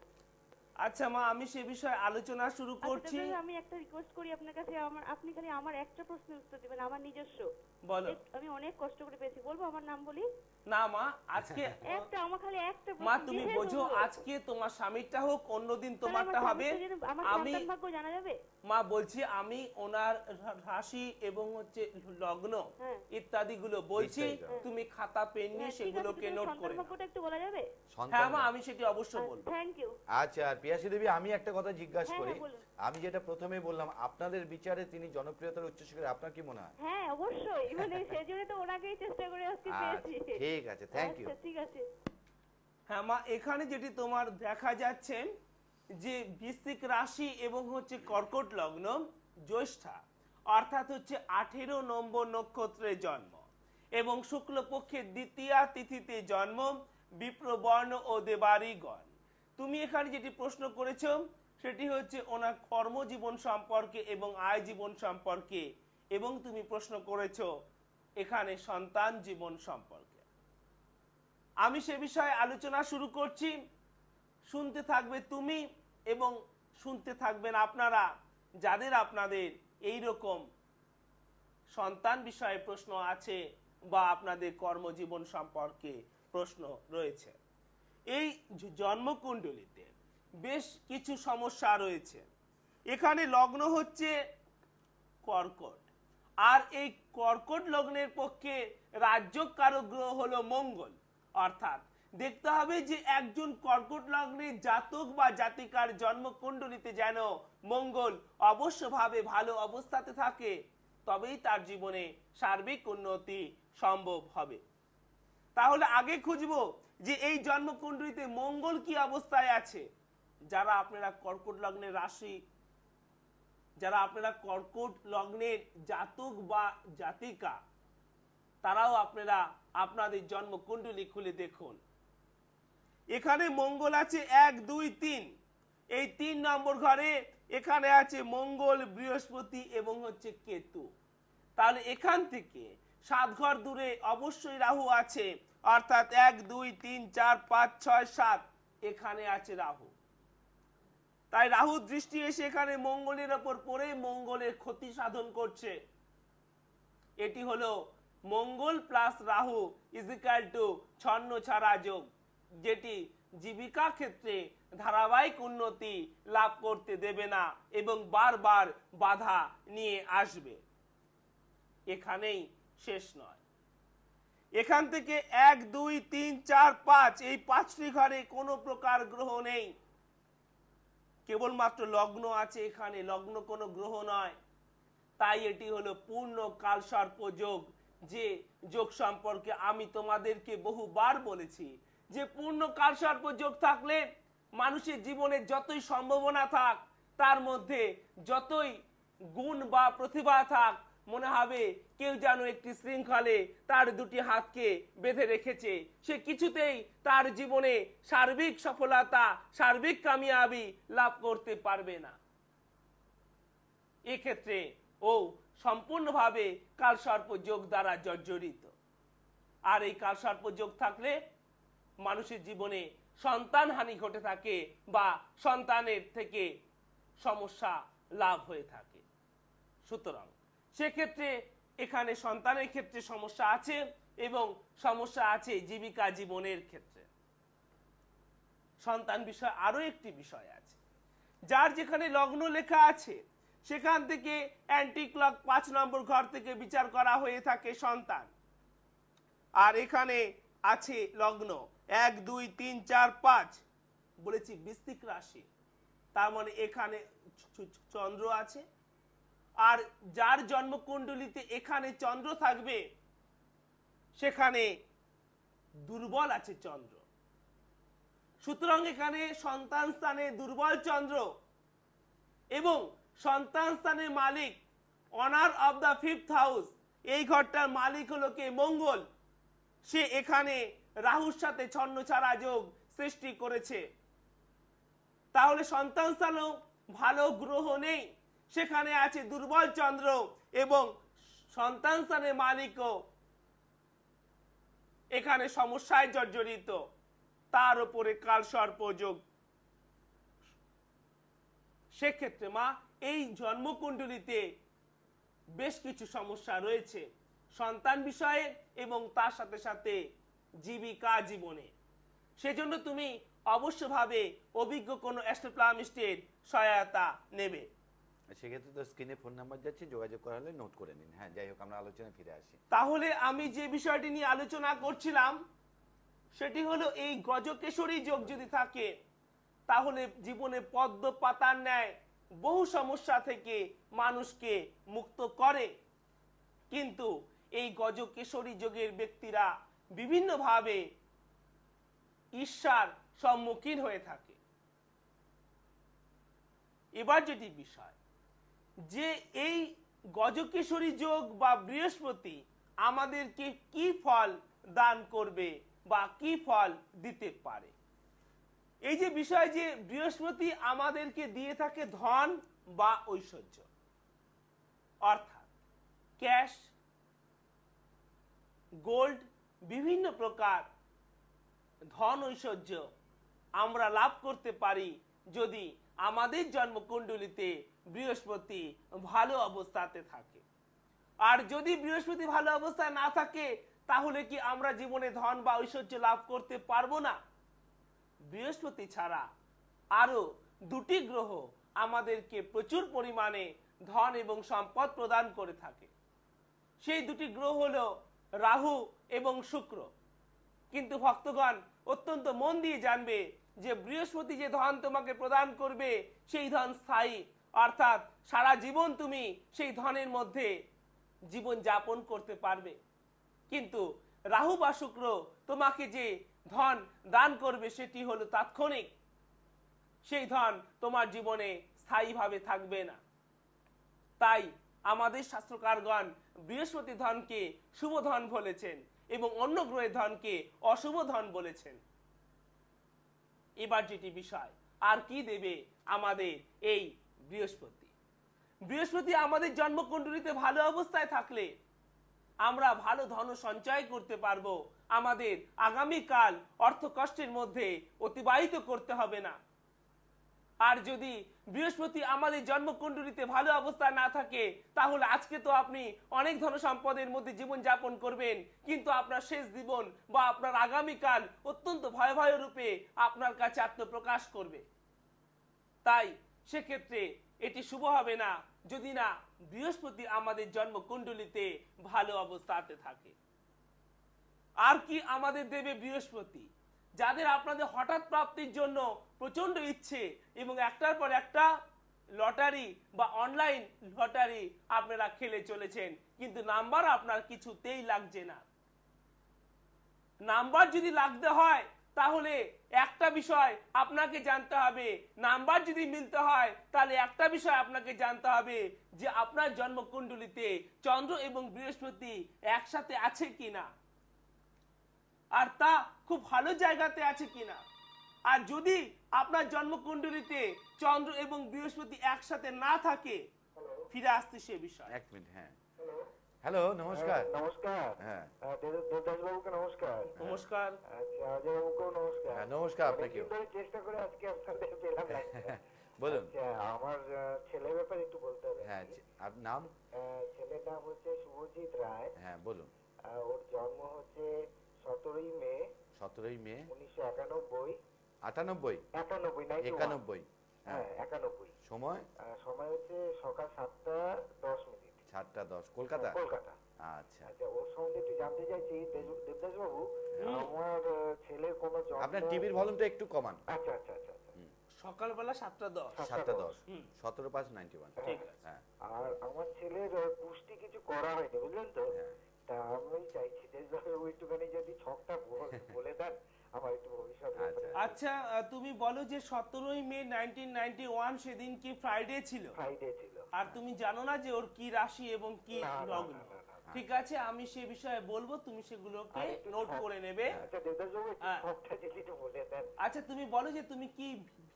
আচ্ছা মা, আমি সে বিষয়ে আলোচনা শুরু করছি। আচ্ছা, আমি একটা রিকোয়েস্ট করি আপনার কাছে, আপনি খালি আমার একটা প্রশ্নের উত্তর দিবেন, আমার নিজস্ব। বলো। আমি অনেক কষ্ট করে পেয়েছি, বলবো আমার নাম বলি? না মা, আজকে একটা, আমার খালি একটা প্রশ্ন। মা তুমি বিশেষ বোঝো, অনুরোধ। আজকে তোমার স্বামীরটা হোক, অন্যদিন তাহলে তোমারটা আমার হবে। স্বামীর জন্য আমার আমি সন্তান ভাগ্য জানা যাবে? মা বলছি, আমি ওনার রাশি এবং হচ্ছে লগ্ন হ্যাঁ। ইত্যাদি গুলো বলছি, বিস্তারিত। তুমি খাতা পেন নিয়ে হ্যাঁ, ঠিক আছে, সেগুলোকে কিন্তু নোট সন্তান করে নাও। ভাগ্যটা একটু বলা যাবে? হ্যাঁ মা, সন্তান আমি সেটি অবশ্যই বলবো। Thank you. আচ্ছা আর পিয়াসী দেবী আমি একটা কথা জিজ্ঞাসা হ্যাঁ, করি। হ্যাঁ, বলুন। আমি যেটা প্রথমে বললাম আপনাদের বিচারে তিনি জনপ্রিয়তার উচ্চশিখরে, আপনার কি মনে হয়? হ্যাঁ অবশ্যই, মানে সেজন্য তো ওনাকেই চেষ্টা করে আজকে পেয়েছি। আচ্ছা ঠিক আছে, থ্যাংক ইউ। আচ্ছা ঠিক আছে। হ্যাঁ মা, এখানে যেটি তোমার দেখা যাচ্ছে যে বৃশ্চিক রাশি এবং হচ্ছে কর্কট লগ্ন, জ্যৈষ্ঠা অর্থাৎ হচ্ছে 18 নম্বর নক্ষত্রে জন্ম এবং শুক্লপক্ষের দ্বিতীয়া তিথিতে জন্ম, বিপ্রবর্ণ ও দেবারিগণ। তুমি এখানে যেটি প্রশ্ন করেছো সেটি হচ্ছে ওনার কর্মজীবন সম্পর্কে এবং আয় জীবন সম্পর্কে, এবং তুমি প্রশ্ন করেছো এখানে সন্তান জীবন সম্পর্কে। আমি সে বিষয়ে আলোচনা শুরু করছি। শুনতে থাকবে তুমি এবং শুনতে থাকবেন আপনারা, যাদের আপনাদের এই রকম সন্তান বিষয়ে প্রশ্ন আছে বা আপনাদের কর্মজীবন সম্পর্কে প্রশ্ন রয়েছে। এই জন্মকুণ্ডলিতে বেশ কিছু সমস্যা রয়েছে। এখানে লগ্ন হচ্ছে কর্কট, আর এই কর্কট লগ্নের পক্ষে রাজ্যকারক গ্রহ হলো মঙ্গল। অর্থাৎ দেখতে হবে যে একজন কর্কট লগ্নের জাতক বা জাতিকার জন্মকুণ্ডলিতে যেন মঙ্গল অবশ্যভাবে ভালো অবস্থাতে থাকে, তবেই তার জীবনে সার্বিক উন্নতি সম্ভব হবে। তাহলে আগে খুঁজবো যে এই জন্মকুণ্ডলিতে মঙ্গল কি অবস্থায় আছে। যারা আপনারা কর্কট লগ্নের রাশি, যারা আপনারা কর্কট লগ্নের জাতক বা জাতিকা, তারাও আপনারা আপনাদের জন্মকুণ্ডলী খুলে দেখুন, এখানে মঙ্গল আছে 1 2 3, এই 3 নম্বর ঘরে এখানে আছে মঙ্গল, বৃহস্পতি এবং হচ্ছে কেতু। তাহলে এখান থেকে 7 ঘর দূরে অবশ্যই রাহু আছে, অর্থাৎ 1 2 3 4 5 6 7 এখানে আছে রাহু। তাই রাহু দৃষ্টি এসে এখানে মঙ্গলের ওপর পড়ে মঙ্গলের ক্ষতি সাধন করছে। এটি হলো মঙ্গল প্লাস রাহু ইজিক্যাল টু ছন্ন ছাড়া যোগ, যেটি জীবিকা ক্ষেত্রে ধারাবাহিক উন্নতি লাভ করতে দেবে না এবং বারবার বাধা নিয়ে আসবে। এখানেই শেষ নয়, এখান থেকে 1 2 3 4 5 এই 5টি ঘরে কোনো প্রকার গ্রহ নেই, কেবলমাত্র লগ্ন আছে। এখানে লগ্ন কোনো গ্রহ নয়, তাই এটি হলো পূর্ণ কালসর্প যোগ। যে যোগ সম্পর্কে আমি তোমাদেরকে বহুবার বলেছি যে পূর্ণ কালসর্প যোগ থাকলে মানুষের জীবনে যতই সম্ভাবনা থাক, তার মধ্যে যতই গুণ বা প্রতিভা থাক, মনে হবে কেউ যেন একটি শৃঙ্খলে তার দুটি হাতকে বেঁধে রেখেছে, সে কিছুতেই তার জীবনে সার্বিক সফলতা, সার্বিক কামিয়াবি লাভ করতে পারবে না। এক্ষেত্রে ও সম্পূর্ণভাবে কালসর্প যোগ দ্বারা জর্জরিত। আর এই কালসর্প যোগ থাকলে মানুষের জীবনে সন্তান হানি ঘটে থাকে বা সন্তানের থেকে সমস্যা লাভ হয়ে থাকে। সুতরাং সেক্ষেত্রে এখানে সন্তানের ক্ষেত্রে সমস্যা আছে এবং সমস্যা আছে জীবিকা জীবনের ক্ষেত্রে। সন্তান বিষয় আরো একটি বিষয় আছে, যার যেখানে লগ্ন লেখা আছে সেখান থেকে অ্যান্টি ক্লক 5 নম্বর ঘর থেকে বিচার করা হয়ে থাকে সন্তান। আর এখানে আছে লগ্ন 1 2 3 4 5, বলেছি বৃশ্চিক রাশি, তার মানে এখানে চন্দ্র আছে। আর যার জন্মকুণ্ডলিতে এখানে চন্দ্র থাকবে সেখানে দুর্বল আছে চন্দ্র। সুতরাং এখানে সন্তান স্থানে দুর্বল চন্দ্র এবং সন্তান স্থানের মালিক honour of the 5th house, এই ঘরটার মালিক হলো কে? মঙ্গল। সে এখানে রাহুর সাথে ছন্ন ছাড়া যোগ সৃষ্টি করেছে। তাহলে সন্তান স্থানেও ভালো গ্রহ নেই, সেখানে আছে দুর্বল চন্দ্র এবং সন্তান স্থানের মালিকও এখানে সমস্যায় জর্জরিত, তার উপরে কালসর্প যোগ। সেক্ষেত্রে মা এই জন্মকুণ্ডলিতে বেশ কিছু সমস্যা রয়েছে সন্তান বিষয়ে এবং তার সাথে সাথে জীবিকা জীবনে। সেজন্য তুমি অবশ্যভাবে অভিজ্ঞ কোনো অ্যাস্ট্রোপ্লামিস্টের সহায়তা নেবে। সেক্ষেত্রে তো স্ক্রিনে ফোন নাম্বার যাচ্ছে, যোগাযোগ করা হলে নোট করে নিন। হ্যাঁ, যাই হোক, আমরা আলোচনায় ফিরে আসি। তাহলে আমি যে বিষয়টি নিয়ে আলোচনা করছিলাম সেটি হলো এই গজকেশরী যোগ যদি থাকে তাহলে জীবনে পদ্ম পাতার ন্যায় বহু সমস্যা থেকে মানুষকে মুক্ত করে। কিন্তু এই গজকেশরী যোগের ব্যক্তিরা বিভিন্নভাবে ঈর্ষার সম্মুখীন হয়ে থাকে। এবার যেটি বিষয় যে এই গজকেশরী যোগ বা বৃহস্পতি আমাদেরকে কি ফল দান করবে বা কি ফল দিতে পারে। এই যে বিষয় যে বৃহস্পতি আমাদেরকে দিয়ে থাকে ধন বা ঐশ্বর্য, অর্থাৎ ক্যাশ, গোল্ড, বিভিন্ন প্রকার ধন ঐশ্বর্য আমরা লাভ করতে পারি যদি আমাদের জন্মকুণ্ডলিতে বৃহস্পতি ভালো অবস্থাতে থাকে। আর যদি বৃহস্পতি ভালো অবস্থায় না থাকে তাহলে কি আমরা জীবনে ধন বা ঐশ্বর্য লাভ করতে পারবো না? বৃহস্পতি ছাড়া আরো 2টি গ্রহ আমাদেরকে প্রচুর পরিমাণে ধন এবং সম্পদ প্রদান করে থাকে। সেই 2টি গ্রহ হলো রাহু এবং শুক্র। কিন্তু ভক্তগণ অত্যন্ত মন দিয়ে জানবে যে বৃহস্পতি যে ধন তোমাকে প্রদান করবে সেই ধন স্থায়ী, অর্থাৎ সারা জীবন তুমি সেই ধনের মধ্যে জীবন যাপন করতে পারবে। কিন্তু রাহু বা শুক্র তোমাকে যে ধন দান করবে সেটি হলো তাৎক্ষণিক, সেই ধন তোমার জীবনে স্থায়ীভাবে থাকবে না। তাই আমাদের শাস্ত্রকারগণ বৃহস্পতি ধনকে শুভ ধন বলেছেন এবং অন্য গ্রহের ধনকে অশুভ ধন বলেছেন। এবার যেটি বিষয়, আর কি দেবে আমাদের এই বৃহস্পতি? বৃহস্পতি আমাদের জন্মকুণ্ডলিতে ভালো অবস্থায় থাকলে আমরা ভালো ধন সঞ্চয় করতে পারবো, আমাদের আগামীকাল অর্থ কষ্টের মধ্যে অতিবাহিত করতে হবে না। আর যদি বৃহস্পতি আমাদের জন্মকুণ্ডলিতে ভালো অবস্থায় না থাকে, তাহলে আজকে তো আপনি অনেক ধন সম্পদের মধ্যে জীবন যাপন করবেন, কিন্তু আপনার শেষ জীবন বা আপনার আগামীকাল অত্যন্ত ভয়াবহ রূপে আপনার কাছে আত্মপ্রকাশ করবে। তাই সেক্ষেত্রে এটি শুভ হবে না যদি না বৃহস্পতি আমাদের জন্মকুণ্ডলিতে ভালো অবস্থাতে থাকে। আর কি আমাদের দেবে বৃহস্পতি? যাদের আপনাদের হঠাৎ প্রাপ্তির জন্য প্রচন্ড ইচ্ছে এবং একটার পর একটা লটারি বা অনলাইন লটারি আপনারা খেলে চলেছেন, কিন্তু নাম্বার আপনার কিছুতেই লাগছে না। নাম্বার যদি লাগতে হয় তাহলে একটা বিষয় আপনাকে জানতে হবে, নাম্বার যদি মিলতে হয় তাহলে একটা বিষয় আপনাকে জানতে হবে যে আপনার জন্মকুণ্ডলিতে চন্দ্র এবং বৃহস্পতি একসাথে আছে কিনা, আর তা খুব ভালো জায়গাতে আছে কিনা। আর যদি আপনার জন্মকুণ্ডলিতে চন্দ্র এবং বৃহস্পতি একসাথে না থাকে, ফিরে আসতে সে বিষয়। এক মিনিট। হ্যাঁ, হ্যালো, নমস্কার। নমস্কার। হ্যাঁ, দেবদাস বাবুকে নমস্কার। নমস্কার। আচ্ছা, অজয় বাবুকেও নমস্কার। হ্যাঁ, নমস্কার আপনাকেও। অনেকদিন ধরে চেষ্টা করে আজকে আপনাদের পেলাম লাইনটা। বলুন। আচ্ছা, আমার ছেলের ব্যাপারে একটু বলতে হবে। হ্যাঁ, আপনার নাম? ছেলের নাম হচ্ছে শুভজিৎ রায়। হ্যাঁ, বলুন। ওর জন্ম হচ্ছে 17ই মে 17ই মে 1991। 98? 91। হ্যাঁ, 91। সময়? সময় হচ্ছে সকাল 7:10। 7:10, কলকাতা? কলকাতা। আচ্ছা, আচ্ছা, ওর সম্বন্ধে একটু জানতে চাইছি দেবদাস বাবু। আমার ছেলের কোনো জন্ম। আপনার টিভির ভলিউমটা একটু কমান। আচ্ছা আচ্ছা আচ্ছা আচ্ছা। সকালবেলা 7:10। 7:10, 17/5/91। ঠিক আছে। হ্যাঁ, আর আমার ছেলের পুষ্টি কিছু করা হয়নি, বুঝলেন তো। হ্যাঁ। তা আমি চাইছি দেবদাসবাবু একটুখানি যদি ছকটা বলে দেন, আমার একটু ভবিষ্যৎ ব্যাপারে। আচ্ছা, তুমি বলো যে 17ই মে 1991 সেদিন কি ফ্রাইডে ছিল, ফ্রাইডে ছিল। আর তুমি জানো না যে ওর কি রাশি এবং কি না, না, লগ্ন? না, না, না। ঠিক আছে, আমি সে বিষয়ে বলবো, তুমি সেগুলোকে আর একটু নোট ছক- করে নেবে। আচ্ছা দেবদাসবাবু, একটু হ্যাঁ। ছকটা যদি একটু বলে দেন। আচ্ছা, তুমি বলো যে তুমি কি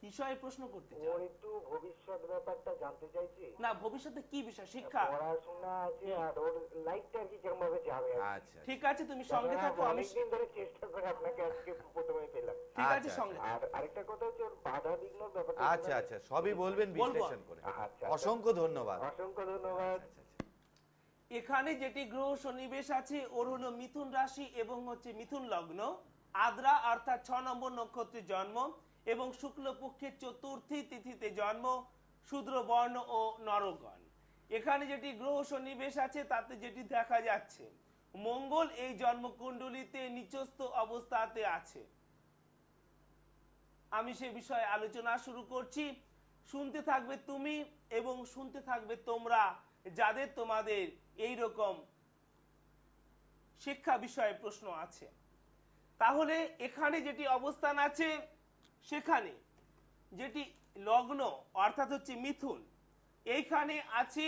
বিষয়ে প্রশ্ন করতে চাও? ওর একটু ভবিষ্যৎ ব্যাপারটা জানতে চাইছি। না, ভবিষ্যতে কি বিষয়? শিক্ষা? পড়াশোনা আছে, আর ওর লাইফটা আর কি কেমন ভাবে যাবে আর কি। আচ্ছা, ঠিক আছে, তুমি সঙ্গে থাকো, আমি অনেকদিন ধরে চেষ্টা করে আপনাকে আজকে প্রথমে পেলাম। ঠিক আছে, আচ্ছা, সঙ্গে আর আরেকটা কথা হচ্ছে ওর বাধা বিঘ্নর ব্যাপারটা। আচ্ছা, আচ্ছা, সবই বলবেন বিশ্লেষণ করে। আচ্ছা। অসংখ্য ধন্যবাদ। অসংখ্য ধন্যবাদ। আচ্ছা, আচ্ছা। এখানে যেটি গ্রহ সন্নিবেশ আছে ওর হলো মিথুন রাশি এবং হচ্ছে মিথুন লগ্ন, আদ্রা অর্থাৎ 6 নম্বর নক্ষত্রে জন্ম এবং শুক্লপক্ষের চতুর্থী তিথিতে জন্ম, শূদ্র বর্ণ ও নরগণ। এখানে যেটি গ্রহ সন্নিবেশ আছে তাতে যেটি দেখা যাচ্ছে, মঙ্গল এই জন্মকুণ্ডলিতে নিচস্থ অবস্থাতে আছে। আমি সে বিষয়ে আলোচনা শুরু করছি, শুনতে থাকবে তুমি এবং শুনতে থাকবে তোমরা যাদের তোমাদের এই রকম শিক্ষা বিষয়ে প্রশ্ন আছে। তাহলে এখানে যেটি অবস্থান আছে, সেখানে যেটি লগ্ন অর্থাৎ হচ্ছে মিথুন, এইখানে আছে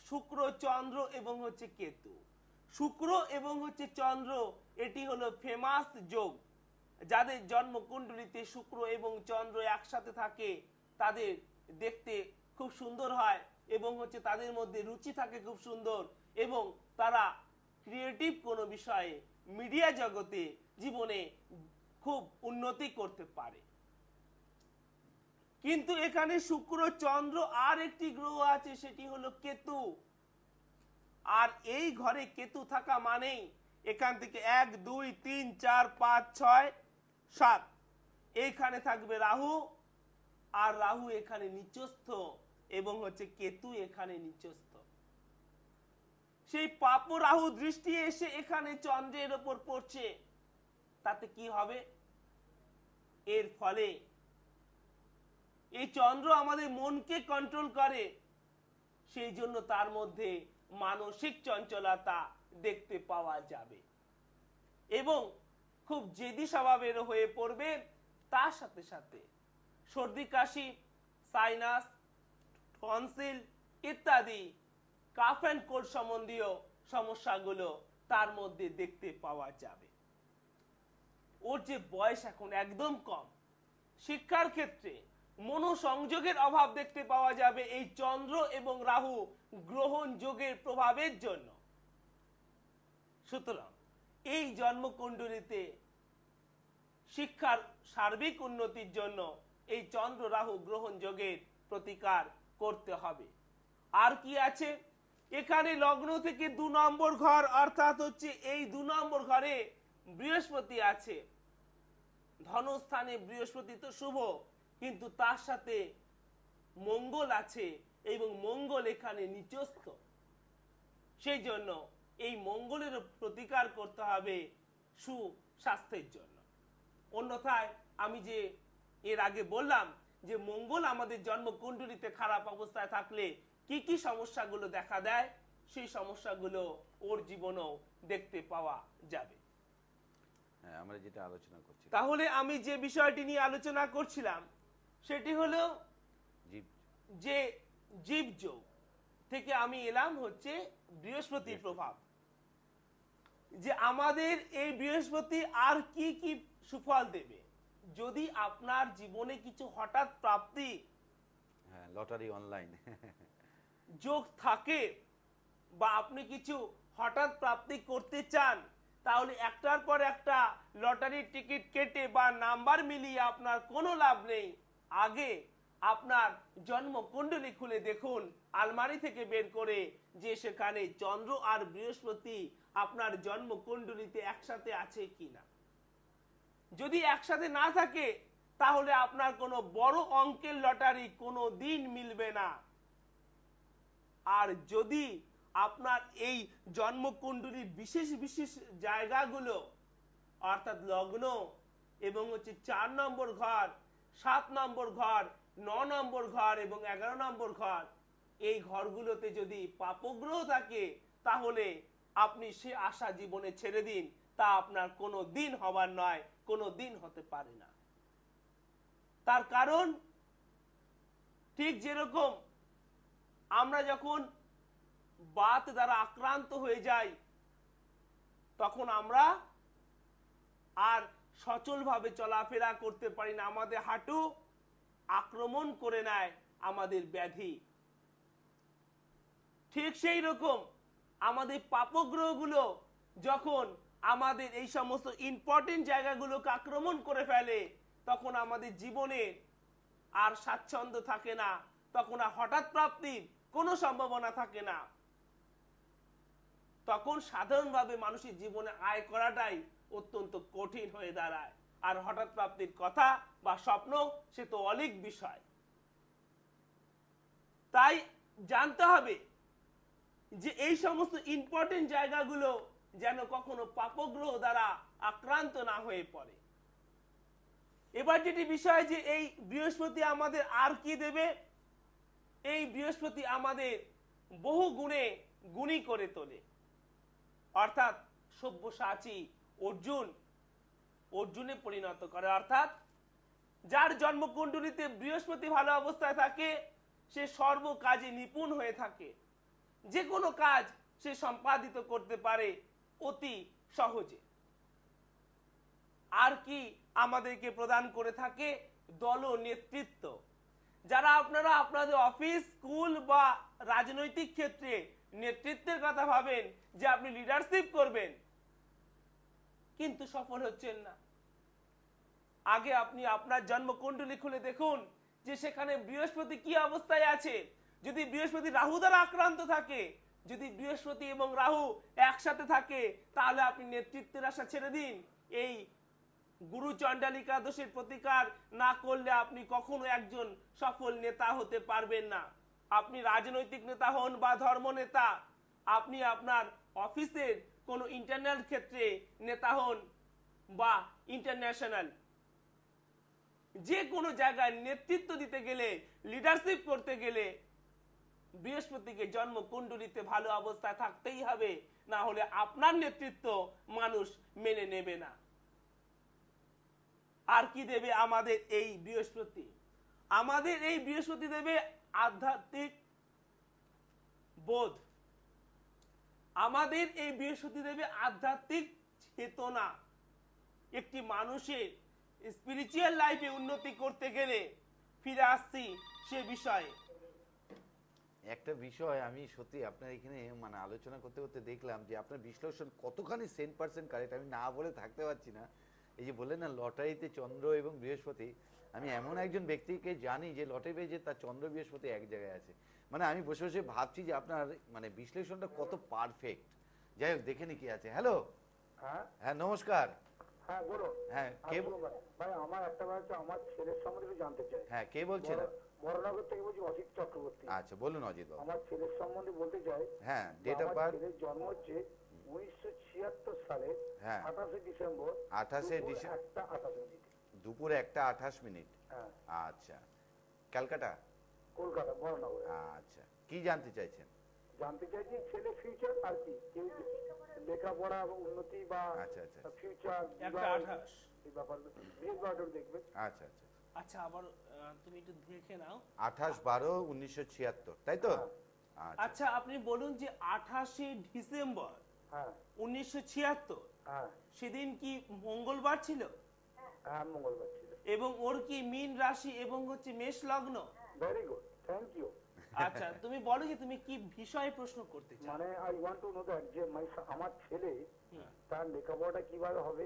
শুক্র, চন্দ্র এবং হচ্ছে কেতু। শুক্র এবং হচ্ছে চন্দ্র, এটি হলো ফেমাস যোগ। যাদের জন্মকুণ্ডলিতে শুক্র এবং চন্দ্র একসাথে থাকে তাদের দেখতে খুব সুন্দর হয় এবং হচ্ছে তাদের মধ্যে রুচি থাকে খুব সুন্দর, এবং তারা ক্রিয়েটিভ কোনো বিষয়ে মিডিয়া জগতে জীবনে খুব উন্নতি করতে পারে। কিন্তু এখানে শুক্র, চন্দ্র, আর একটি গ্রহ আছে, সেটি হলো কেতু। আর এই ঘরে কেতু থাকা মানেই এখান থেকে 1 2 3 4 5 6 7 এইখানে থাকবে রাহু, আর রাহু এখানে নিচস্থ এবং হচ্ছে কেতু এখানে নিচস্থ। সেই পাপ রাহু দৃষ্টি এসে এখানে চন্দ্রের ওপর পড়ছে, তাতে কি হবে? এর ফলে এই চন্দ্র আমাদের মনকে কন্ট্রোল করে, সেই জন্য তার মধ্যে মানসিক চঞ্চলতা দেখতে পাওয়া যাবে এবং খুব জেদি স্বভাবের হয়ে পড়বে। তার সাথে সাথে সর্দি কাশি, সাইনাস, টনসিল ইত্যাদি কাফ অ্যান্ড কোল্ড সম্বন্ধীয় সমস্যাগুলো তার মধ্যে দেখতে পাওয়া যাবে। ওর যে বয়স এখন একদম কম, শিক্ষার ক্ষেত্রে মনোসংযোগের অভাব দেখতে পাওয়া যাবে এই চন্দ্র এবং রাহু গ্রহণ যোগের প্রভাবের জন্য। সুতরাং এই জন্মকুণ্ডলিতে শিক্ষার সার্বিক উন্নতির জন্য এই চন্দ্র রাহু গ্রহণ যোগের প্রতিকার করতে হবে। আর কি আছে এখানে? লগ্ন থেকে 2 নম্বর ঘর, অর্থাৎ হচ্ছে এই 2 নম্বর ঘরে বৃহস্পতি আছে। ধনস্থানে বৃহস্পতি তো শুভ, কিন্তু তার সাথে মঙ্গল আছে এবং মঙ্গল এখানে নিচস্থ। সেই জন্য এই মঙ্গলের প্রতিকার করতে হবে সুস্বাস্থ্যের জন্য। অন্যথায় আমি যে এর আগে বললাম যে মঙ্গল আমাদের জন্মকুণ্ডলিতে খারাপ অবস্থায় থাকলে কি কি সমস্যাগুলো দেখা দেয়, সেই সমস্যাগুলো ওর জীবনেও দেখতে পাওয়া যাবে। হ্যাঁ, আমরা যেটা আলোচনা করছি, তাহলে আমি যে বিষয়টি নিয়ে আলোচনা করছিলাম সেটি হলো জীব যে জীবযোগ থেকে আমি এলাম হচ্ছে বৃহস্পতির প্রভাব, যে আমাদের এই বৃহস্পতি আর কি কি সুফল দেবে। যদি আপনার জীবনে কিছু হঠাৎ প্রাপ্তি, হ্যাঁ, লটারি অনলাইন যোগ থাকে বা আপনি কিছু হঠাৎ প্রাপ্তি করতে চান, তাহলে একটার পর একটা লটারির টিকিট কেটে বা নাম্বার মিলিয়ে আপনার কোনো লাভ নেই। আগে আপনার জন্মকুণ্ডলী খুলে দেখুন, আলমারি থেকে বের করে, যে সেখানে চন্দ্র আর বৃহস্পতি আপনার জন্মকুণ্ডলীতে একসাথে আছে কিনা। যদি একসাথে না থাকে তাহলে আপনার কোনো বড় অঙ্কের লটারি কোনো দিন মিলবে না। আর যদি আপনার এই জন্মকুণ্ডলীর বিশেষ বিশেষ জায়গাগুলো, অর্থাৎ লগ্ন এবং হচ্ছে 4 নম্বর ঘর, 7 নম্বর ঘর, 9 নম্বর ঘর এবং 11 নম্বর ঘর, এই ঘরগুলোতে যদি পাপগ্রহ থাকে তাহলে আপনি সে আশা জীবনে ছেড়ে দিন, তা আপনার কোনো দিন হবার নয়, কোনো দিন হতে পারে না। তার কারণ ঠিক যেরকম আমরা যখন বাত দ্বারা আক্রান্ত হয়ে যাই তখন আমরা আর সচলভাবে চলাফেরা করতে পারি না, আমাদের হাঁটু আক্রমণ করে নেয় আমাদের ব্যাধি। ঠিক সেই রকম আমাদের পাপগ্রহগুলো যখন আমাদের এই সমস্ত ইম্পর্টেন্ট জায়গাগুলোকে আক্রমণ করে ফেলে তখন আমাদের জীবনে আর স্বাচ্ছন্দ্য থাকে না, তখন আর হঠাৎ প্রাপ্তির কোনো সম্ভাবনা থাকে না। তখন সাধারণভাবে মানুষের জীবনে আয় করাটাই অত্যন্ত কঠিন হয়ে দাঁড়ায়। আর হঠাৎ প্রাপ্তির কথা বা স্বপ্ন সে তো অলিক বিষয়। তাই জানতে হবে যে এই সমস্ত ইম্পর্টেন্ট জায়গাগুলো যেন কখনো পাপগ্রহ দ্বারা আক্রান্ত না হয়ে পড়ে। এবার যেটি বিষয় যে এই বৃহস্পতি আমাদের আর কি দেবে, এই বৃহস্পতি আমাদের বহু গুণে গুণী করে তোলে। অর্থাৎ সব্যসাচী অর্জুনে পরিণত করে। অর্থাৎ যার জন্মকুণ্ডলীতে বৃহস্পতি ভালো অবস্থায় থাকে সে সর্ব কাজে নিপুণ হয়ে থাকে, যে কোনো কাজ সে সম্পাদিত করতে পারে অতি সহজে। আর কি আমাদেরকে প্রদান করে থাকে? দল নেতৃত্ব। যারা আপনারা আপনাদের অফিস, স্কুল বা রাজনৈতিক ক্ষেত্রে নেতৃত্বের কথা ভাবেন যে আপনি লিডারশিপ করবেন, কিন্তু সফল হচ্ছেন না, আগে আপনি আপনার জন্মকুণ্ডলী খুলে দেখুন যে সেখানে বৃহস্পতি কি অবস্থায় আছে। যদি বৃহস্পতি রাহু দ্বারা আক্রান্ত থাকে, যদি বৃহস্পতি এবং রাহু একসাথে থাকে, তাহলে আপনি নেতৃত্বের আশা ছেড়ে দিন। এই গুরু চণ্ডালিকা দোষের প্রতিকার না করলে আপনি কখনো একজন সফল নেতা হতে পারবেন না। আপনি রাজনৈতিক নেতা হন বা ধর্ম নেতা, আপনি আপনার অফিসের কোনো ইন্টারনাল ক্ষেত্রে নেতা হন বা ইন্টারন্যাশনাল, যে কোনো জায়গায় নেতৃত্ব দিতে গেলে, লিডারশিপ করতে গেলে বৃহস্পতিকে জন্মকুণ্ডলীতে ভালো অবস্থায় থাকতেই হবে, না হলে আপনার নেতৃত্ব মানুষ মেনে নেবে না। আর কি দেবে আমাদের এই বৃহস্পতি? আমাদের এই বৃহস্পতি দেবে আধ্যাত্মিক বোধ। আমাদের এই বৃহস্পতি দেবে আধ্যাত্মিক চেতনা। একটি মানুষের স্পিরিচুয়াল লাইফে উন্নতি করতে গেলে ফিরে আসছি সে বিষয়ে। একটা বিষয় আমি সত্যি আপনার এখানে মানে আলোচনা করতে করতে দেখলাম যে আপনার বিশ্লেষণ কতখানি 100% কারেক্ট, আমি না বলে থাকতে পারছি না। এই যে বললেন না লটারিতে চন্দ্র এবং বৃহস্পতি, আমি এমন একজন ব্যক্তিকে জানি যে লটারি পেয়েছে তার চন্দ্র বৃহস্পতি এক জায়গায় আছে। মানে আমি বসে বসে ভাবছি যে আপনার মানে বিশ্লেষণটা কত পারফেক্ট। যাই হোক, দেখে নি কি আছে। হ্যালো, হ্যাঁ নমস্কার। হ্যাঁ বলো। হ্যাঁ কে? ভাই আমার একটা হচ্ছে আমার ছেলের সম্বন্ধে জানতে চাই। হ্যাঁ কে বলছেন? বড়নগর থেকে বলছি অজিত চক্রবর্তী। আচ্ছা বলুন অজিত বাবু। আমার ছেলের সম্বন্ধে বলতে চাই। হ্যাঁ ডেট অফ বার্থ? ছেলের জন্ম হচ্ছে 1976 সালে 28 ডিসেম্বর। 28 December 1:28 minute. দুপুর 1:28 মিনিট। হ্যাঁ। আচ্ছা, ক্যালকাটা? কলকাতা বড়নগর। আচ্ছা, কি জানতে চাইছেন? জানতে চাইছি ছেলে ফিউচার আর কি, কেউ লেখাপড়া উন্নতি বা আচ্ছা আচ্ছা ফিউচার 1:28 এই ব্যাপারগুলো বেশ বাটর দেখবে। আচ্ছা আচ্ছা। আচ্ছা আবার তুমি একটু দেখে নাও। 28/12/1976 তাই তো? আচ্ছা আচ্ছা আপনি বলুন যে 28 ডিসেম্বর হ্যাঁ 1976 হ্যাঁ সেদিন কি মঙ্গলবার ছিল? হ্যাঁ মঙ্গলবার ছিল। এবং ওর কি মীন রাশি এবং হচ্ছে মেষ লগ্ন? Very good, thank you. আচ্ছা তুমি বলো যে তুমি কি বিষয়ে প্রশ্ন করতে চাও? মানে I want to know that যে আমার ছেলে তার লেখাপড়াটা কিভাবে হবে,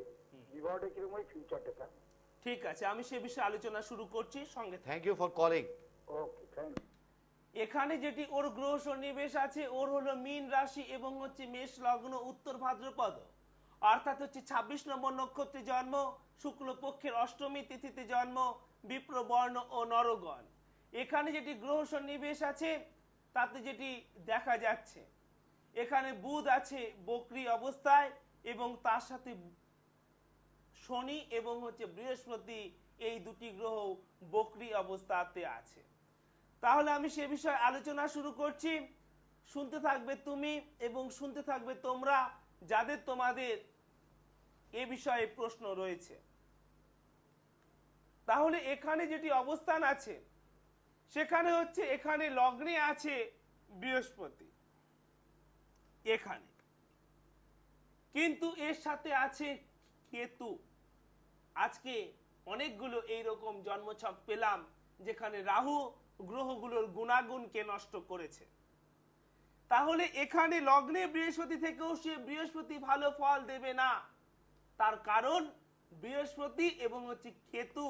বিবাহটা কিরকম হয়, ফিউচারটা কেমন। ঠিক আছে, আমি সে বিষয়ে আলোচনা শুরু করছি সঙ্গে থাকো। Thank you for calling. Okay thank you. এখানে যেটি ওর গ্রহ সন্নিবেশ আছে, ওর হলো মীন রাশি এবং হচ্ছে মেষ লগ্ন, উত্তর ভাদ্রপদ, অর্থাৎ হচ্ছে 26 নম্বর নক্ষত্রে জন্ম, শুক্লপক্ষের অষ্টমী তিথিতে জন্ম, বিপ্রবর্ণ ও নরগণ। এখানে যেটি গ্রহ সন্নিবেশ আছে তাতে যেটি দেখা যাচ্ছে, এখানে বুধ আছে বক্রী অবস্থায় এবং তার সাথে শনি এবং হচ্ছে বৃহস্পতি, এই দুটি গ্রহ বক্রী অবস্থাতে আছে। তাহলে আমি সে বিষয়ে আলোচনা শুরু করছি। শুনতে থাকবে তুমি এবং শুনতে থাকবে তোমরা যাদের তোমাদের এ বিষয়ে প্রশ্ন রয়েছে। তাহলে এখানে যেটি অবস্থান আছে সেখানে হচ্ছে এখানে লগ্নে আছে বৃহস্পতি এখানে, কিন্তু এর সাথে আছে কেতু। আজকে অনেকগুলো এইরকম জন্মছক পেলাম যেখানে রাহু গ্রহগুলোর গুণাগুণকে নষ্ট করেছে। তাহলে এখানে লগ্নে বৃহস্পতি থেকেও সে বৃহস্পতি ভালো ফল দেবে না। তার কারণ বৃহস্পতি এবং হচ্ছে কেতু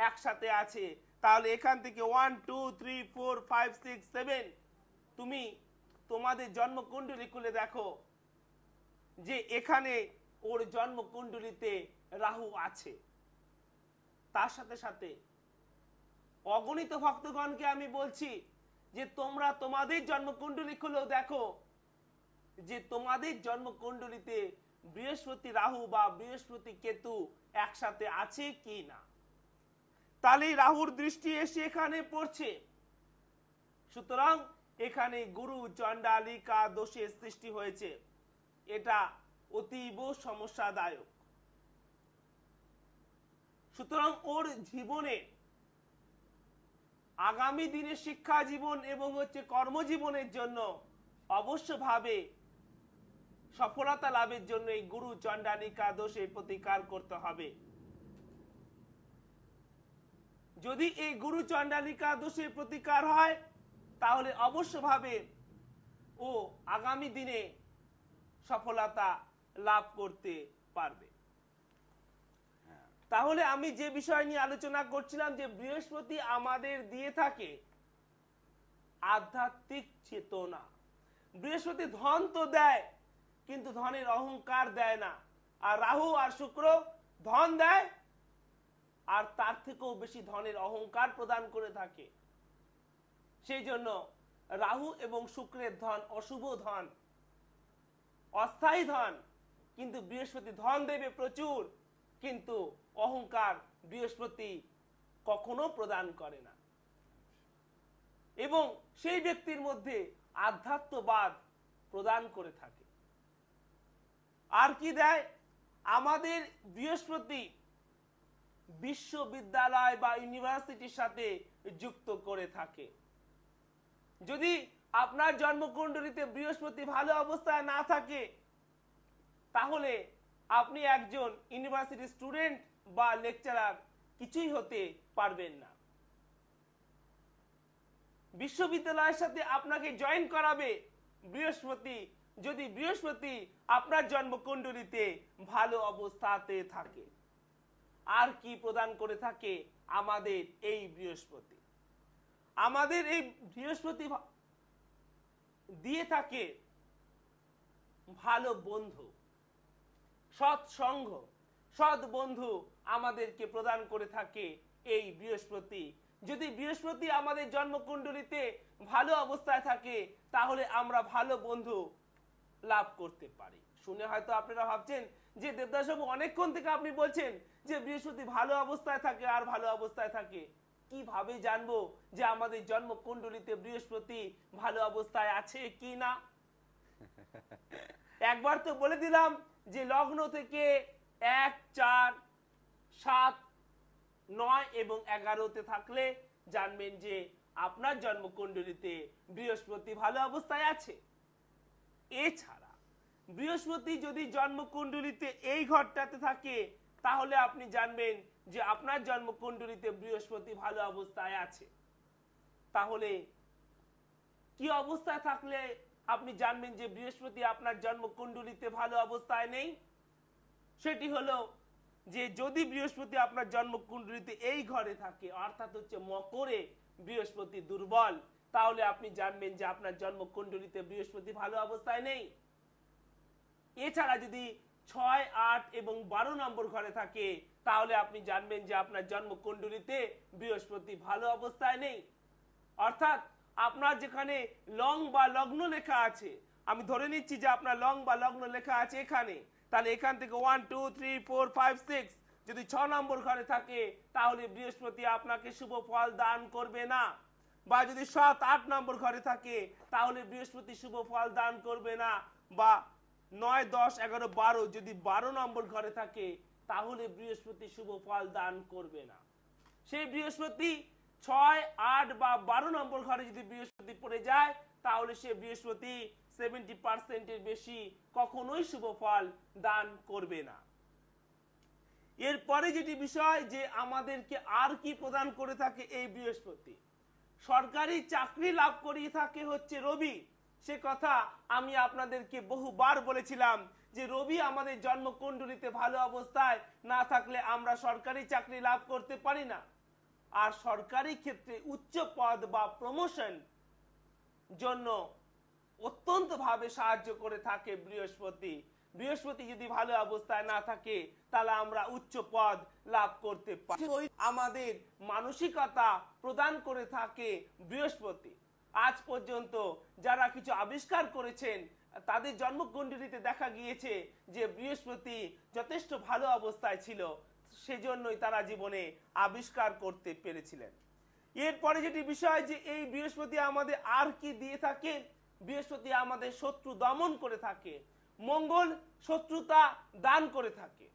একসাথে আছে। তাহলে এখান থেকে 1 2 3 4 5 6 7 তুমি তোমাদের জন্মকুণ্ডলী খুলে দেখো যে এখানে ওর জন্মকুণ্ডলীতে রাহু আছে। তার সাথে সাথে অগণিত ভক্তগণকে আমি বলছি যে তোমরা তোমাদের জন্মকুণ্ডলী খুলেও দেখো যে তোমাদের জন্মকুণ্ডলীতে বৃহস্পতি রাহু বা বৃহস্পতি কেতু একসাথে আছে কি না। তাহলে রাহুর দৃষ্টি এসে এখানে পড়ছে, সুতরাং এখানে গুরু চণ্ডালিকা দোষের সৃষ্টি হয়েছে। এটা অতীব সমস্যাদায়ক। সুতরাং ওর জীবনে আগামী দিনে শিক্ষা জীবন এবং হচ্ছে কর্মজীবনের জন্য অবশ্যভাবে সফলতা লাভের জন্য এই গুরু চণ্ডালিকা দোষের প্রতিকার করতে হবে। যদি এই গুরু চণ্ডালিকা দোষের প্রতিকার হয় তাহলে অবশ্যভাবে ও আগামী দিনে সফলতা লাভ করতে পারবে। তাহলে আমি যে বিষয় নিয়ে আলোচনা করছিলাম যে বৃহস্পতি আমাদের দিয়ে থাকে আধ্যাত্মিক চেতনা। বৃহস্পতি ধন তো দেয় কিন্তু ধনের অহংকার দেয় না, আর রাহু আর শুক্র ধন দেয় আর তার থেকেও বেশি ধনের অহংকার প্রদান করে থাকে। সেই জন্য রাহু এবং শুক্রের ধন অশুভ ধন, অস্থায়ী ধন, কিন্তু বৃহস্পতি ধন দেবে প্রচুর, কিন্তু অহংকার বৃহস্পতি কখনো প্রদান করে না। এবং সেই ব্যক্তির মধ্যে আধ্যাত্মবাদ প্রদান করে থাকে। আর কি দেয়? আমাদের বৃহস্পতি বিশ্ববিদ্যালয় বা ইউনিভার্সিটির সাথে যুক্ত করে থাকে। যদি আপনার জন্মকুণ্ডলিতে বৃহস্পতি ভালো অবস্থায় না থাকে, তাহলে আপনি একজন ইউনিভার্সিটি স্টুডেন্ট বা লেকচারার কিছুই হতে পারবেন না। বিশ্ববিদ্যালয়ের সাথে আপনাকে জয়েন করাবে বৃহস্পতি, যদি বৃহস্পতি আপনার জন্মকুণ্ডলিতে ভালো অবস্থাতে থাকে। আর কি প্রদান করে থাকে আমাদের এই বৃহস্পতি? আমাদের এই বৃহস্পতি দিয়ে থাকে ভালো বন্ধু, সৎসঙ্গ, সৎ বন্ধু আমাদেরকে প্রদান করে থাকে এই বৃহস্পতি। যদি বৃহস্পতি আমাদের জন্মকুণ্ডলিতে ভালো অবস্থায় থাকে, তাহলে আমরা ভালো বন্ধু লাভ করতে পারি। শুনে হয়তো আপনারা ভাবছেন যে দেবদাস বাবু অনেকক্ষণ থেকে আপনি বলছেন যে বৃহস্পতি ভালো অবস্থায় থাকে আর ভালো অবস্থায় থাকে, কিভাবে জানবো যে আমাদের জন্মকুণ্ডলিতে বৃহস্পতি ভালো অবস্থায় আছে কি না? একবার তো বলে দিলাম যে লগ্ন থেকে 1, 4, 7, 9 এবং 11তে থাকলে জানবেন যে আপনার জন্মকুণ্ডলিতে বৃহস্পতি ভালো অবস্থায় আছে। এছাড়া বৃহস্পতি যদি জন্মকুণ্ডলিতে এই ঘরটাতে থাকে, তাহলে আপনি জানবেন যে আপনার জন্মকুণ্ডলিতে বৃহস্পতি ভালো অবস্থায় আছে। তাহলে কি অবস্থায় থাকলে আপনি জানবেন যে বৃহস্পতি আপনার জন্মকুণ্ডলিতে ভালো অবস্থায় নেই? সেটি হলো যে যদি বৃহস্পতি আপনার জন্মকুণ্ডলিতে এই ঘরে থাকে, অর্থাৎ হচ্ছে মকরে বৃহস্পতি দুর্বল, তাহলে আপনি জানবেন যে আপনার জন্মকুণ্ডলিতে বৃহস্পতি ভালো অবস্থায় নেই। এছাড়া যদি 6, 8 এবং 12 নম্বর ঘরে থাকে, তাহলে আপনি জানবেন যে আপনার জন্মকুণ্ডলিতে বৃহস্পতি ভালো অবস্থায় নেই। অর্থাৎ আপনার যেখানে লং বা লগ্ন লেখা আছে, আমি ধরে নিচ্ছি যে আপনার লং বা লগ্ন লেখা আছে এখানে, তাহলে এখান থেকে 1, 2, 3, 4, 5, 6 যদি 6 নম্বর ঘরে থাকে, তাহলে বৃহস্পতি আপনাকে শুভ ফল দান করবে না। বা যদি 7, 8 নম্বর ঘরে থাকে, তাহলে বৃহস্পতি শুভ ফল দান করবে না। বা 9, 10, 11, 12 যদি 12 নম্বর ঘরে থাকে, তাহলে বৃহস্পতি শুভ ফল দান করবে না। সেই বৃহস্পতি 6, 8 বা 12 নম্বর ঘরে যদি বৃহস্পতি পড়ে যায়, তাহলে সে বৃহস্পতি 70% এর বেশি কখনোই শুভ ফল দান করবে না। এরপরে যেটি বিষয় যে আমাদেরকে আর কি প্রদান করে থাকে এই বৃহস্পতি, সরকারি চাকরি লাভ করিয়ে থাকে হচ্ছে রবি। সে কথা আমি আপনাদেরকে বহুবার বলেছিলাম যে রবি আমাদের জন্মকুণ্ডলিতে ভালো অবস্থায় না থাকলে আমরা সরকারি চাকরি লাভ করতে পারি না। আর সরকারি ক্ষেত্রে উচ্চ পদ বা প্রমোশন জন্য অত্যন্ত ভাবে সাহায্য করে থাকে বৃহস্পতি। বৃহস্পতি যদি ভালো অবস্থায় না থাকে, তাহলে আমরা উচ্চ পদ লাভ করতে পারি। আমাদের মানসিকতা প্রদান করে থাকে বৃহস্পতি। আজ পর্যন্ত যারা কিছু আবিষ্কার করেছেন, তাদের জন্মকুণ্ডলিতে দেখা গিয়েছে যে বৃহস্পতি যথেষ্ট ভালো অবস্থায় ছিল, সেজন্যই তারা জীবনে আবিষ্কার করতে পেরেছিলেন। এরপরে যেটি বিষয় যে এই বৃহস্পতি আমাদের আর কি দিয়ে থাকে, বৃহস্পতি আমাদের শত্রু দমন করে থাকে, মঙ্গল শত্রুতা দান করে থাকে,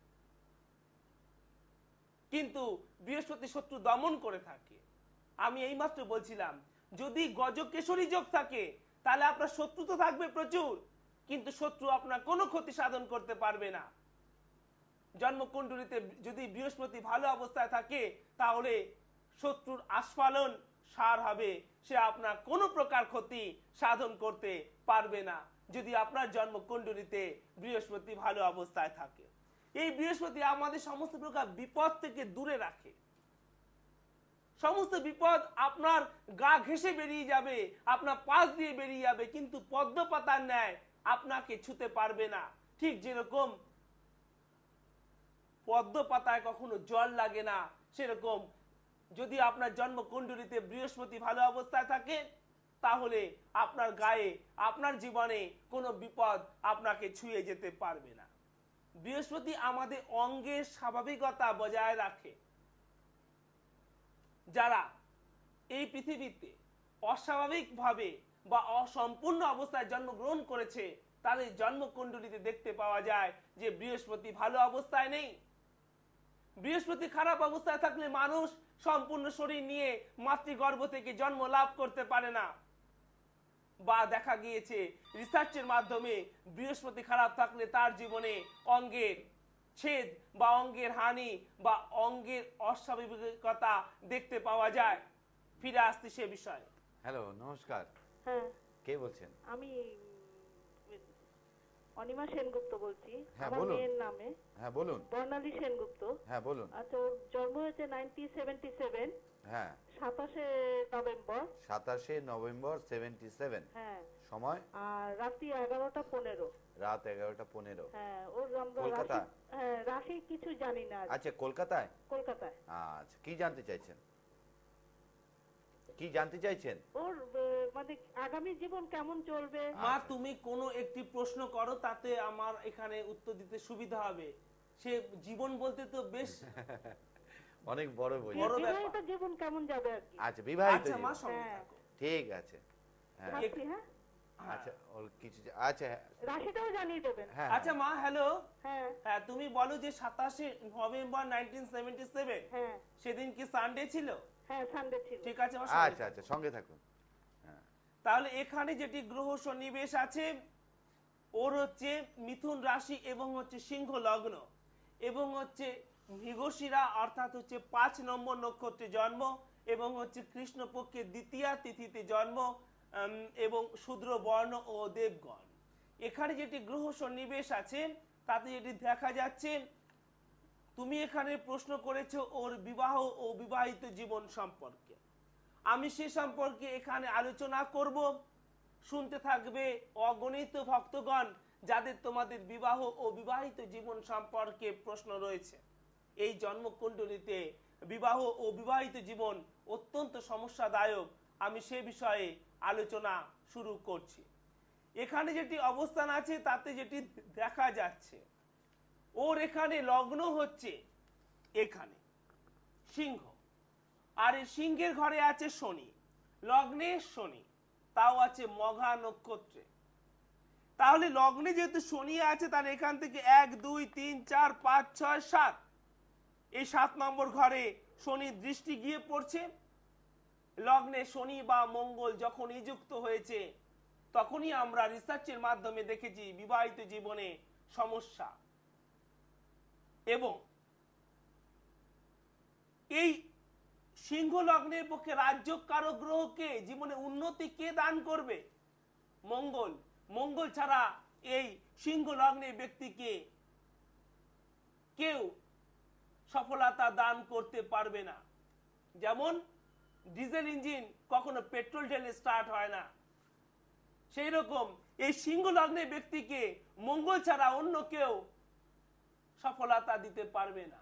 কিন্তু বৃহস্পতি শত্রু দমন করে থাকে। আমি এইমাত্র বলছিলাম যদি গজকেশরী যোগ থাকে, তাহলে আপনার শত্রু তো থাকবে প্রচুর, কিন্তু শত্রু আপনার কোনো ক্ষতি সাধন করতে পারবে না। জন্মকুণ্ডলিতে যদি বৃহস্পতি ভালো অবস্থায় থাকে, তাহলে শত্রুর আস্ফালন সার হবে, সে আপনার কোনো প্রকার ক্ষতি সাধন করতে পারবে না যদি আপনার জন্মকুণ্ডলিতে বৃহস্পতি ভালো অবস্থায় থাকে। এই বৃহস্পতি আমাদের সমস্ত প্রকার বিপদ থেকে দূরে রাখে। সমস্ত বিপদ আপনার গা ঘেঁষে বেরিয়ে যাবে, আপনার পাশ দিয়ে বেরিয়ে যাবে, কিন্তু পদ্ম পাতার ন্যায় আপনাকে ছুতে পারবে না। ঠিক যেরকম পদ্ম পাতায় কখনো জল লাগে না, সেরকম যদি আপনার জন্মকুণ্ডলিতে বৃহস্পতি ভালো অবস্থায় থাকে, তাহলে আপনার গায়ে, আপনার জীবনে কোনো বিপদ আপনাকে ছুঁয়ে যেতে পারবে না। বৃহস্পতি আমাদের অঙ্গের স্বাভাবিকতা বজায় রাখে। যারা এই পৃথিবীতে অস্বাভাবিকভাবে বা অসম্পূর্ণ অবস্থায় জন্মগ্রহণ করেছে, তাদের জন্মকুণ্ডলিতে দেখতে পাওয়া যায় যে বৃহস্পতি ভালো অবস্থায় নেই। বৃহস্পতি খারাপ অবস্থায় থাকলে মানুষ সম্পূর্ণ শরীর নিয়ে মাতৃগর্ভ থেকে জন্ম লাভ করতে পারে না। বা দেখা গিয়েছে রিসার্চের মাধ্যমে বৃহস্পতি খারাপ থাকলে তার জীবনে অঙ্গের ছেদ বা অঙ্গের হানি বা অঙ্গের অস্বাভাবিকতা দেখতে পাওয়া যায়। ফিরে আসতে সে বিষয়ে। হ্যালো, নমস্কার, হ্যাঁ, কে বলছেন? আমি অনিমা সেনগুপ্ত বলছি। হ্যাঁ, আমার বলুন। মেয়ের নামে হ্যাঁ বলুন। বর্ণালী সেনগুপ্ত। হ্যাঁ বলুন। আচ্ছা, ওর জন্ম হয়েছে 1977, হ্যাঁ, 27শে নভেম্বর। 27শে নভেম্বর 77। হ্যাঁ, সময় আর রাত্রি 11টা 15। রাত 11টা 15। হ্যাঁ, ওর আমরা কলকাতা? হ্যাঁ, রাশি কিছু জানি না। আচ্ছা, কলকাতায়? কলকাতায়। আচ্ছা, কি জানতে চাইছেন? কি জানতে চাইছেন? ওর মানে আগামী জীবন কেমন চলবে। মা, তুমি কোনো একটি প্রশ্ন করো, তাতে আমার এখানে উত্তর দিতে সুবিধা হবে। সে জীবন বলতে তো বেশ অনেক বড় বই। বড় ব্যাপার। বিবাহিত জীবন কেমন যাবে আর কি। আচ্ছা, বিবাহিত আচ্ছা মা, জীবন। সঙ্গে হ্যাঁ। থাকো। ঠিক আছে। হ্যাঁ, রাশি, হ্যাঁ, আচ্ছা, ওর কিছু আচ্ছা, রাশিটাও জানিয়ে দেবেন। হ্যাঁ আচ্ছা মা, হ্যালো। হ্যাঁ, হ্যাঁ, তুমি বলো যে 27শে নভেম্বর 1977 হ্যাঁ, সেদিন কি সানডে ছিল? হ্যাঁ, সানডে ছিল। ঠিক আছে মা, সঙ্গে আচ্ছা থাকো। আচ্ছা, সঙ্গে থাকুন। হ্যাঁ, তাহলে এখানে যেটি গ্রহ সন্নিবেশ আছে, ওর হচ্ছে মিথুন রাশি এবং হচ্ছে সিংহ লগ্ন এবং হচ্ছে মৃগশিরা অর্থাৎ হচ্ছে 5 নম্বর নক্ষত্রে জন্ম এবং হচ্ছে কৃষ্ণপক্ষের দ্বিতীয়া তিথিতে জন্ম এবং শূদ্র বর্ণ ও দেবগণ। এখানে যেটি গ্রহ সন্নিবেশ আছে তাতে যেটি দেখা যাচ্ছে, তুমি এখানে প্রশ্ন করেছো ওর বিবাহ ও বিবাহিত জীবন সম্পর্কে। আমি সে সম্পর্কে এখানে আলোচনা করব। শুনতে থাকবে অগণিত ভক্তগণ যাদের তোমাদের বিবাহ ও বিবাহিত জীবন সম্পর্কে প্রশ্ন রয়েছে। এই জন্মকুণ্ডলিতে বিবাহ ও বিবাহিত জীবন অত্যন্ত সমস্যাদায়ক। আমি সে বিষয়ে আলোচনা শুরু করছি। এখানে যেটি অবস্থান আছে তাতে যেটি দেখা যাচ্ছে, ওর এখানে লগ্ন হচ্ছে এখানে সিংহ, আর এই সিংহের ঘরে আছে শনি, লগ্নে শনি, তাও আছে মঘা নক্ষত্রে। তাহলে লগ্নে যেহেতু শনি আছে, তাহলে এখান থেকে 1 2 3 4 5 6 7, এই 7 নম্বর ঘরে শনি দৃষ্টি গিয়ে পড়ছে। লগ্নে শনি বা মঙ্গল যখনই যুক্ত হয়েছে তখনই আমরা রিসার্চের মাধ্যমে দেখেছি বিবাহিত জীবনে সমস্যা। এবং এই সিংহ লগ্নের পক্ষে রাজ্যকারক গ্রহকে জীবনে উন্নতি কে দান করবে? মঙ্গল। মঙ্গল ছাড়া এই সিংহ লগ্নের ব্যক্তিকে কেউ সফলতা দান করতে পারবে না। যেমন ডিজেল ইঞ্জিন কখনো পেট্রোল ঢেলে স্টার্ট হয় না, সেই রকম এই সিংহ লগ্নের ব্যক্তিকে মঙ্গল ছাড়া অন্য কেউ সফলতা দিতে পারবে না।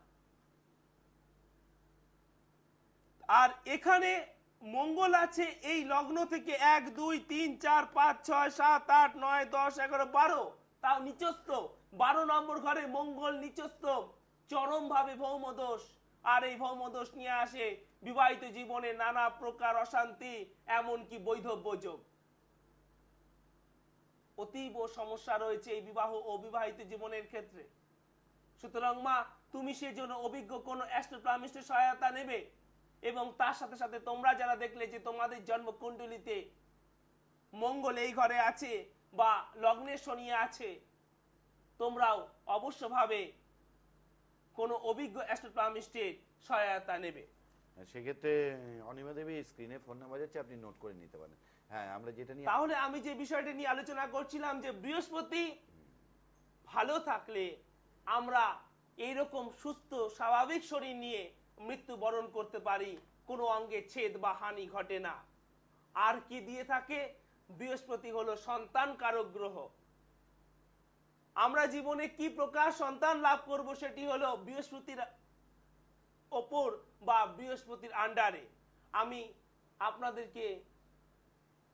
আর এখানে মঙ্গল আছে এই লগ্ন থেকে 1 2 3 4 5 6 7 8 9 10 11 12, তাও নিচস্থ 12 নম্বর ঘরে মঙ্গল নিচস্থ চরম ভাবে ভৌমদোষ। আর এই ভৌমদোষ নিয়ে আসে বিবাহিত জীবনে নানা প্রকার অশান্তি, এমনকি বৈধব্য যোগ। অতীব সমস্যা রয়েছে এই বিবাহ ও বিবাহিত জীবনের ক্ষেত্রে। সুতরাং মা, তুমি সেজন্য অভিজ্ঞ কোনো অ্যাস্ট্রোপ্লামিস্টের সহায়তা নেবে এবং তার সাথে সাথে তোমরা যারা দেখলে যে তোমাদের জন্মকুণ্ডলিতে মঙ্গল এই ঘরে আছে বা লগ্নে শনি আছে, তোমরাও অবশ্যভাবে কোনো অভিজ্ঞ অ্যাস্ট্রোপ্লামিস্টের সহায়তা নেবে। সেক্ষেত্রে অনিমা দেবী স্ক্রিনে ফোন নাম্বার যাচ্ছে, আপনি নোট করে নিতে পারেন। হ্যাঁ, আমরা যেটা নিয়ে তাহলে আমি যে বিষয়টা নিয়ে আলোচনা করছিলাম যে বৃহস্পতি ভালো থাকলে আমরা এইরকম সুস্থ স্বাভাবিক শরীর নিয়ে মৃত্যুবরণ করতে পারি, কোনো অঙ্গে ছেদ বা হানি ঘটে না। আর কি দিয়ে থাকে? বৃহস্পতি হলো সন্তান কারক গ্রহ। আমরা জীবনে কি প্রকার সন্তান লাভ করব সেটি হলো বৃহস্পতির ওপর বা বৃহস্পতির আন্ডারে। আমি আপনাদেরকে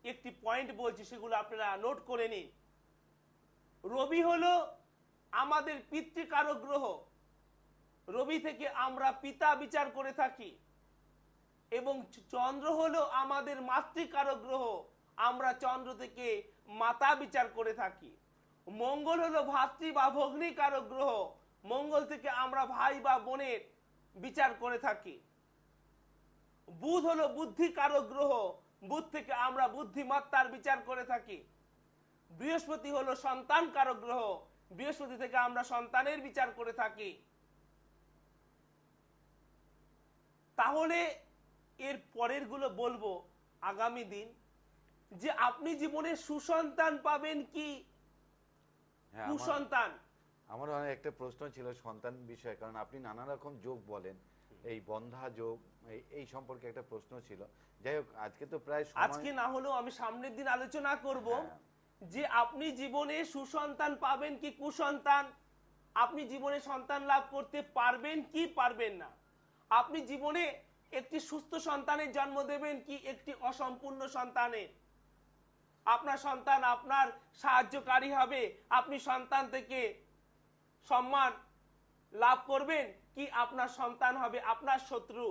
একটি পয়েন্ট বলছি, সেগুলো আপনারা নোট করে নিন। রবি হলো আমাদের পিতৃকারক গ্রহ। রবি থেকে আমরা পিতা বিচার করে থাকি এবং চন্দ্র হলো আমাদের মাতৃকারক গ্রহ। আমরা চন্দ্র থেকে মাতা বিচার করে থাকি। মঙ্গল হলো ভাতৃ বা ভগ্নিকারক গ্রহ। মঙ্গল থেকে আমরা ভাই বা বোনের বিচার করে থাকি। বুধ হলো বুদ্ধিকারক গ্রহ। বুধ থেকে আমরা বুদ্ধিমত্তার বিচার করে থাকি। বৃহস্পতি হলো সন্তান কারক গ্রহ, বৃহস্পতি থেকে আমরা সন্তানের বিচার করে থাকি। তাহলে এর পরের গুলো বলবো আগামী দিন, যে আপনি জীবনে সুসন্তান পাবেন কি হ্যাঁ, কুসন্তান। আমার একটা প্রশ্ন ছিল সন্তান বিষয়ে, কারণ আপনি নানা রকম যোগ বলেন, এই বন্ধা যোগ, এই সম্পর্কে একটা প্রশ্ন ছিল। যাই হোক, আজকে তো প্রায় আজকে না হলেও আমি সামনের দিন আলোচনা করব হ্যাঁ। যে আপনি জীবনে সুসন্তান পাবেন কি কুসন্তান, আপনি জীবনে সন্তান লাভ করতে পারবেন কি পারবেন না, আপনি জীবনে একটি সুস্থ সন্তানের জন্ম দেবেন কি একটি অসম্পূর্ণ সন্তানের। আপনার সন্তান আপনার সাহায্যকারী হবে, আপনি সন্তান থেকে সম্মান লাভ করবেন কি আপনার সন্তান হবে আপনার শত্রু,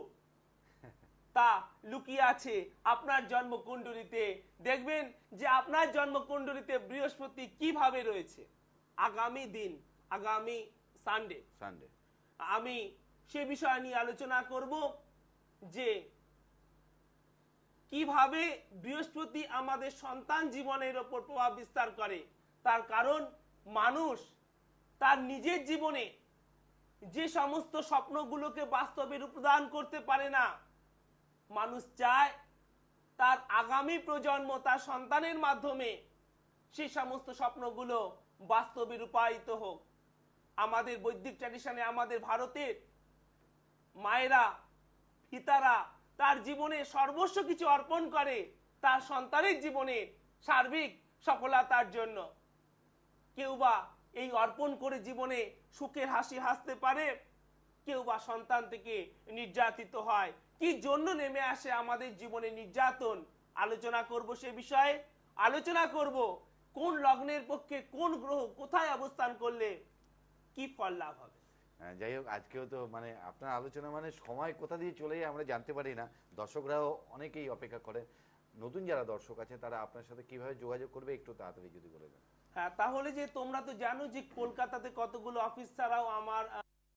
তা লুকিয়ে আছে আপনার জন্মকুণ্ডলিতে। দেখবেন যে আপনার জন্মকুণ্ডলিতে বৃহস্পতি কিভাবে রয়েছে। আগামী দিন, আগামী সানডে আমি সে বিষয় নিয়ে আলোচনা করব যে কিভাবে বৃহস্পতি আমাদের সন্তান জীবনের উপর প্রভাব বিস্তার করে। তার কারণ মানুষ তার নিজের জীবনে যে সমস্ত স্বপ্নগুলোকে বাস্তবে রূপদান করতে পারে না, মানুষ চায় তার আগামী প্রজন্ম তার সন্তানের মাধ্যমে সেই সমস্ত স্বপ্নগুলো বাস্তবে রূপায়িত হোক। আমাদের বৈদিক ট্র্যাডিশনে আমাদের ভারতের মায়েরা পিতারা তার জীবনে সর্বস্ব কিছু অর্পণ করে তার সন্তানের জীবনে সার্বিক সফলতার জন্য। কেউ বা এই অর্পণ করে জীবনে সুখের হাসি হাসতে পারে, কেউ বা সন্তান থেকে নির্যাতিত হয়। কি জন্য নেমে আসে আমাদের জীবনে নির্যাতন, আলোচনা করব সে বিষয়ে। আলোচনা করব কোন লগ্নের পক্ষে কোন গ্রহ কোথায় অবস্থান করলে কি ফল লাভ হবে। যাই হোক, আজকেও তো মানে আপনার আলোচনা মানে সময় কোথা দিয়ে চলে যায় আমরা জানতে পারি না। দর্শকরাও অনেকেই অপেক্ষা করে। নতুন যারা দর্শক আছে তারা আপনার সাথে কিভাবে যোগাযোগ করবে একটু তাড়াতাড়ি যদি বলে দেন। হ্যাঁ, তাহলে যে তোমরা তো জানো যে কলকাতাতে কতগুলো অফিস ছাড়াও আমার